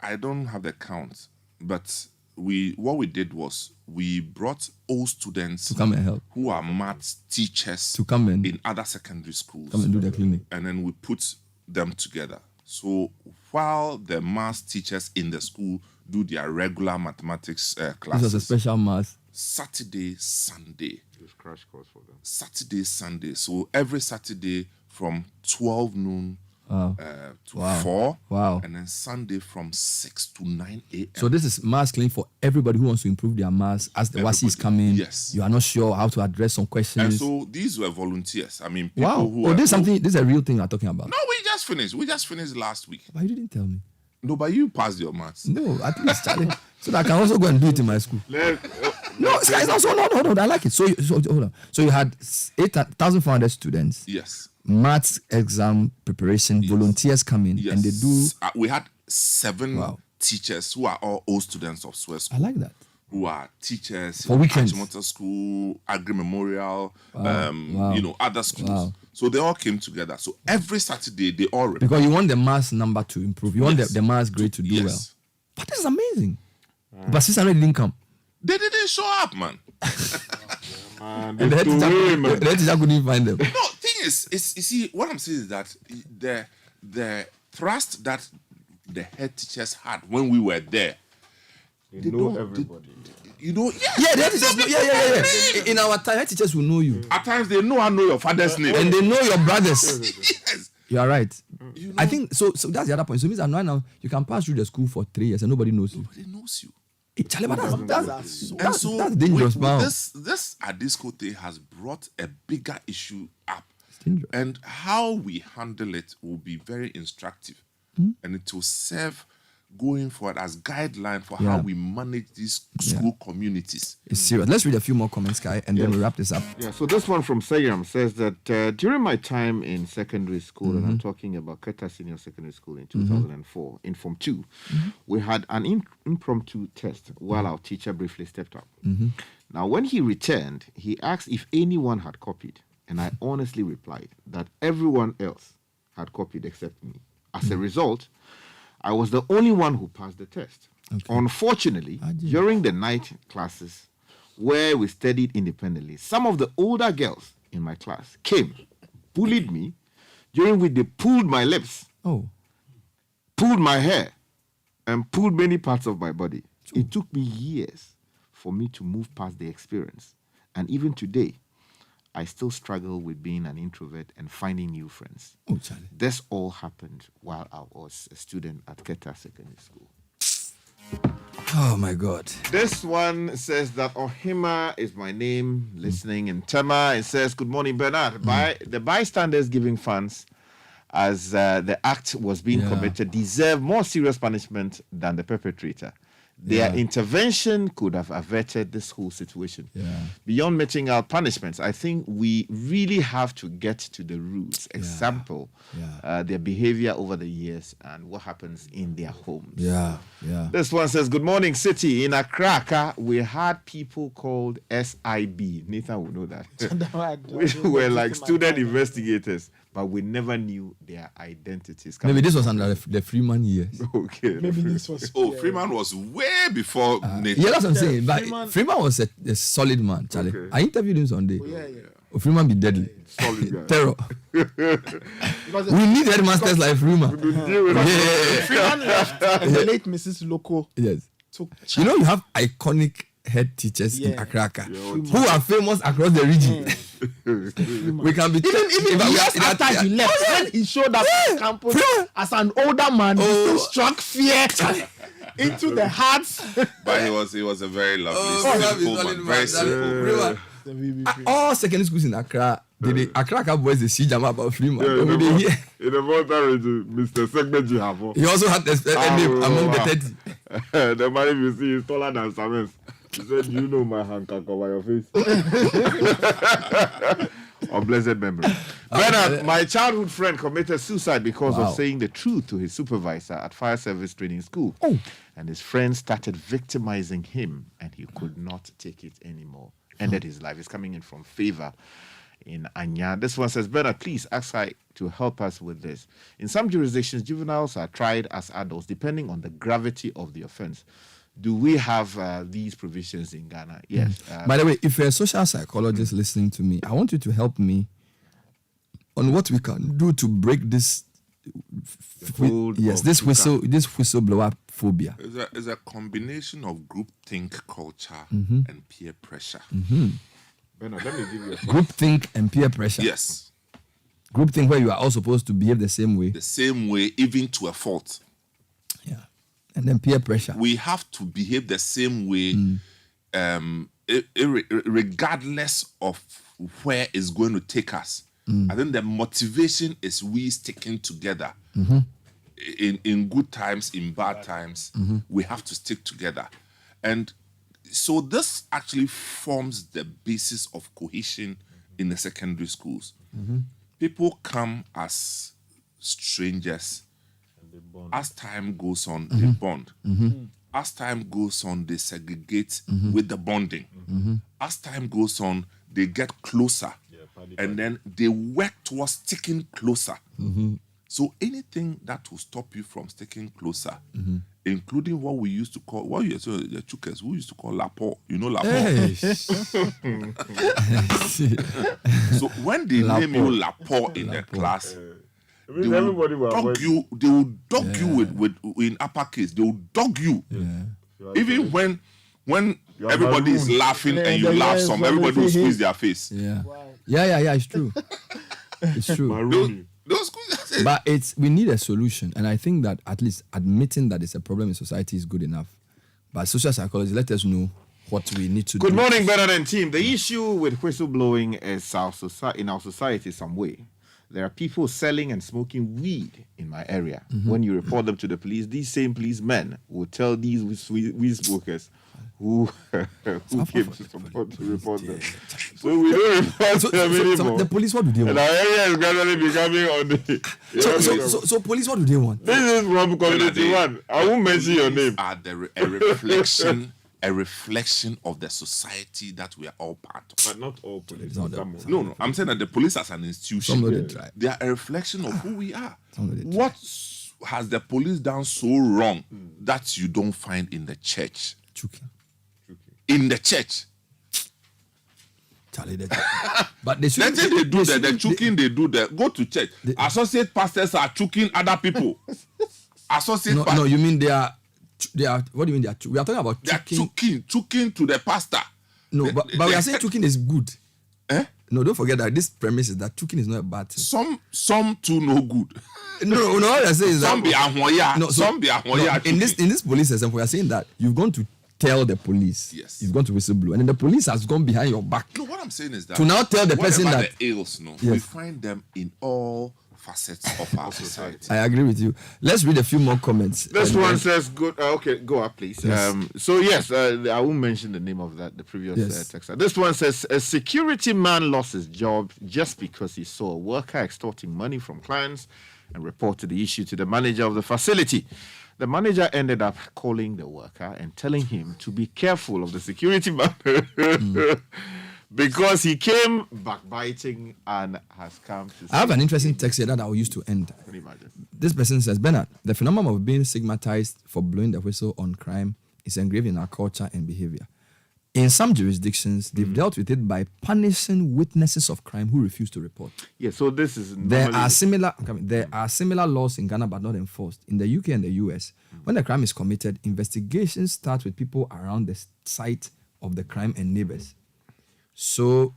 I don't have the count, but what we did was we brought all students to come and help, who are maths teachers to come in other secondary schools, come and do the clinic, and then we put them together. So while the maths teachers in the school do their regular mathematics classes, this was a special maths. Saturday, Sunday. There's crash course for them. Saturday, Sunday. So every Saturday from 12 noon to 4. Wow. And then Sunday from 6 to 9 a.m. So this is maths clean for everybody who wants to improve their maths as the WASI is coming. Yes. You are not sure how to address some questions. And so these were volunteers. I mean, people who this is something. This is a real thing we're talking about. No, we just finished. We just finished last week. But you didn't tell me. No, but you passed your maths. No, at least challenge. So that I can also go and do it in my school. No, guys, also no. I like it. So hold on. So you had 8,400 students. Yes. Maths exam preparation, volunteers come in, and they do. We had 7 teachers who are all old students of Swear School. I like that. Who are teachers for weekends. Attah-Mensah School, Agri Memorial, other schools. Wow. So they all came together. So every Saturday they all report. Because you want the maths number to improve. You want the maths grade to do well. But this is amazing. But 600 didn't come. They didn't show up, man. Man, and the teacher couldn't find them. No, thing is, you see, what I'm saying is that the trust that the head teachers had when we were there. They know everybody. The head teachers know. Yeah. In our time, head teachers will know you. At times, they know your father's name. And they know your brothers. Yes. You are right. I think, so that's the other point. So it means that right now, you can pass through the school for 3 years and nobody knows you. Nobody knows you. That's dangerous, man. This Adisco thing has brought a bigger issue up. And how we handle it will be very instructive. And it will serve going forward as guideline for how we manage these school communities. It's serious. Let's read a few more comments, Kai, and then we'll wrap this up. Yeah, so this one from Sayam says that during my time in secondary school, and I'm talking about Keta Senior Secondary School in 2004, in Form 2, we had an impromptu test while our teacher briefly stepped up. Now, when he returned, he asked if anyone had copied, and I honestly replied that everyone else had copied except me. As a result, I was the only one who passed the test. Okay. Unfortunately, during the night classes where we studied independently, some of the older girls in my class came, bullied me, during which they pulled my lips, pulled my hair, and pulled many parts of my body. It took me years for me to move past the experience. And even today, I still struggle with being an introvert and finding new friends. This all happened while I was a student at Keta Secondary School. Oh my God. This one says that Ohima is my name, listening in Tema. It says, good morning, Bernard. The bystanders giving funds as the act was being committed deserve more serious punishment than the perpetrator. Their intervention could have averted this whole situation. Beyond meting out punishments, I think we really have to get to the roots. Example, their behavior over the years and what happens in their homes. This one says, good morning, City. In Accra, we had people called SIB. Nathan will know that. Which were like student investigators, but we never knew their identities. Maybe this was under the Freeman years. Okay. Maybe this was... Freeman was way before Nathan. Yeah, that's what I'm saying. But Freeman was a solid man, Charlie. Okay. I interviewed him Sunday. Freeman be deadly. Solid guy. Terror. We need headmasters like Freeman. Freeman left and the late Mrs. Loco. Yes. You know, you have iconic head teachers in Accra who are famous across the region. We can be even years after he left, when he showed up on campus as an older man, he still struck fear into the hearts. But he was a very lovely, simple man, very simple. All secondary schools in Accra, the Accra boys, they see Jama about Freeman. In the water region, Mr. Segmeji Havo. He also had a name among the 30. The man you see is taller than Samens. He said, you know my hand can cover your face. Of blessed memory. Bernard, my childhood friend committed suicide because of saying the truth to his supervisor at fire service training school. And his friends started victimizing him and he could not take it anymore. Ended his life. He's coming in from Favor in Anya. This one says, Bernard, please ask I to help us with this. In some jurisdictions, juveniles are tried as adults depending on the gravity of the offense. Do we have these provisions in Ghana? Yes. By the way, if you're a social psychologist listening to me, I want you to help me on what we can do to break this. This whistleblower phobia. It's a combination of groupthink culture and peer pressure. Bernard, let me give you a Groupthink and peer pressure. Yes. Groupthink where you are all supposed to behave the same way. The same way, even to a fault. Yeah. And then peer pressure. We have to behave the same way, regardless of where it's going to take us. I think the motivation is we sticking together. In good times, in bad times, we have to stick together. And so this actually forms the basis of cohesion in the secondary schools. People come as strangers. As time goes on, they bond. As time goes on, they segregate with the bonding. As time goes on, they get closer. And then they work towards sticking closer. So anything that will stop you from sticking closer, including what we used to call, the chukers, we used to call lapo. You know lapo? Hey. So when they name you lapo in the class, they will dog you. They will dog you with in uppercase. They will dog you. Even when everybody is laughing and you laugh some, everybody will squeeze their face. Yeah, it's true. It's true. But we need a solution, and I think that at least admitting that it's a problem in society is good enough. But social psychology, let us know what we need to do. Good morning, Bernard and team. The issue with whistleblowing is in our society some way. There are people selling and smoking weed in my area. When you report them to the police, these same policemen will tell these weed smokers who came to report them. So we don't report them anymore. So the police, what do they want? And our area is gradually becoming on the... So police, what do they want? This is from community one. I won't mention your name. Are a reflection of the society that we are all part of. But not all police. No. I'm saying that the police as an institution, they are a reflection of who we are. What has the police done so wrong that you don't find in the church? In the church. But they the choking they do there. Go to church. Associate pastors are choking other people. No, you mean they are. What do you mean? We are talking about choking to the pastor. No, but we are saying choking is good. No, don't forget that this premise is that choking is not a bad thing. Some too no good. No, what I say is some that some be ahoya. In this police example, we are saying that you've gone to tell the police. Yes. You've gone to whistleblow, and then the police has gone behind your back. No, what I'm saying is that to now tell the person that the ills, we find them in all facets of our society. I agree with you. Let's read a few more comments. This one says, "Good." Okay, go up, please. Yes. I won't mention the name of the previous texter. This one says, a security man lost his job just because he saw a worker extorting money from clients and reported the issue to the manager of the facility. The manager ended up calling the worker and telling him to be careful of the security man because he came backbiting and has come to... I have an interesting text here that I will use to end. Can you imagine? This person says, Bernard, the phenomenon of being stigmatized for blowing the whistle on crime is engraved in our culture and behavior. In some jurisdictions, they've dealt with it by punishing witnesses of crime who refuse to report. Yeah, so this is... There are similar laws in Ghana but not enforced. In the UK and the US, when a crime is committed, investigations start with people around the site of the crime and neighbors. So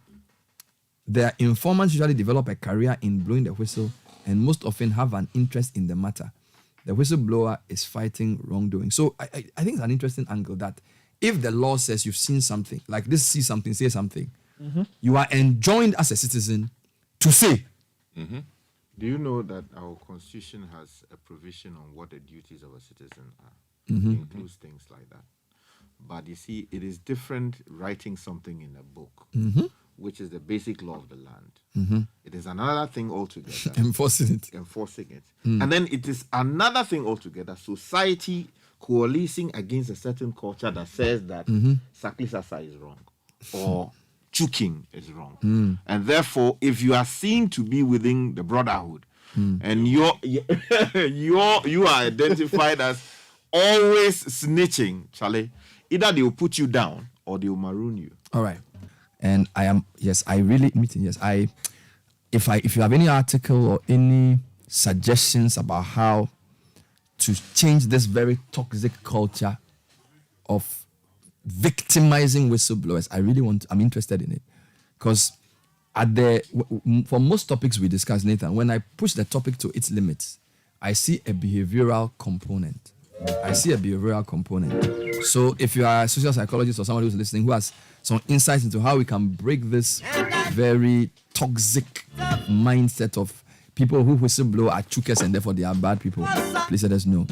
their informants usually develop a career in blowing the whistle and most often have an interest in the matter. The whistleblower is fighting wrongdoing. So I think it's an interesting angle that if the law says you've seen something, like this, see something, say something, you are enjoined as a citizen to say. Do you know that our constitution has a provision on what the duties of a citizen are? It includes things like that. But you see, it is different writing something in a book, which is the basic law of the land. It is another thing altogether. Enforcing it. And then it is another thing altogether, society coalescing against a certain culture that says that Saklisasa is wrong or choking is wrong. And therefore, if you are seen to be within the brotherhood and you are identified as always snitching, Charlie, either they will put you down or they will maroon you. All right. And if you have any article or any suggestions about how to change this very toxic culture of victimizing whistleblowers. I'm interested in it. Because for most topics we discuss, Nathan, when I push the topic to its limits, I see a behavioral component. So if you are a social psychologist or someone who's listening who has some insights into how we can break this very toxic mindset of people who whistleblow are chukers and therefore they are bad people, please let us know.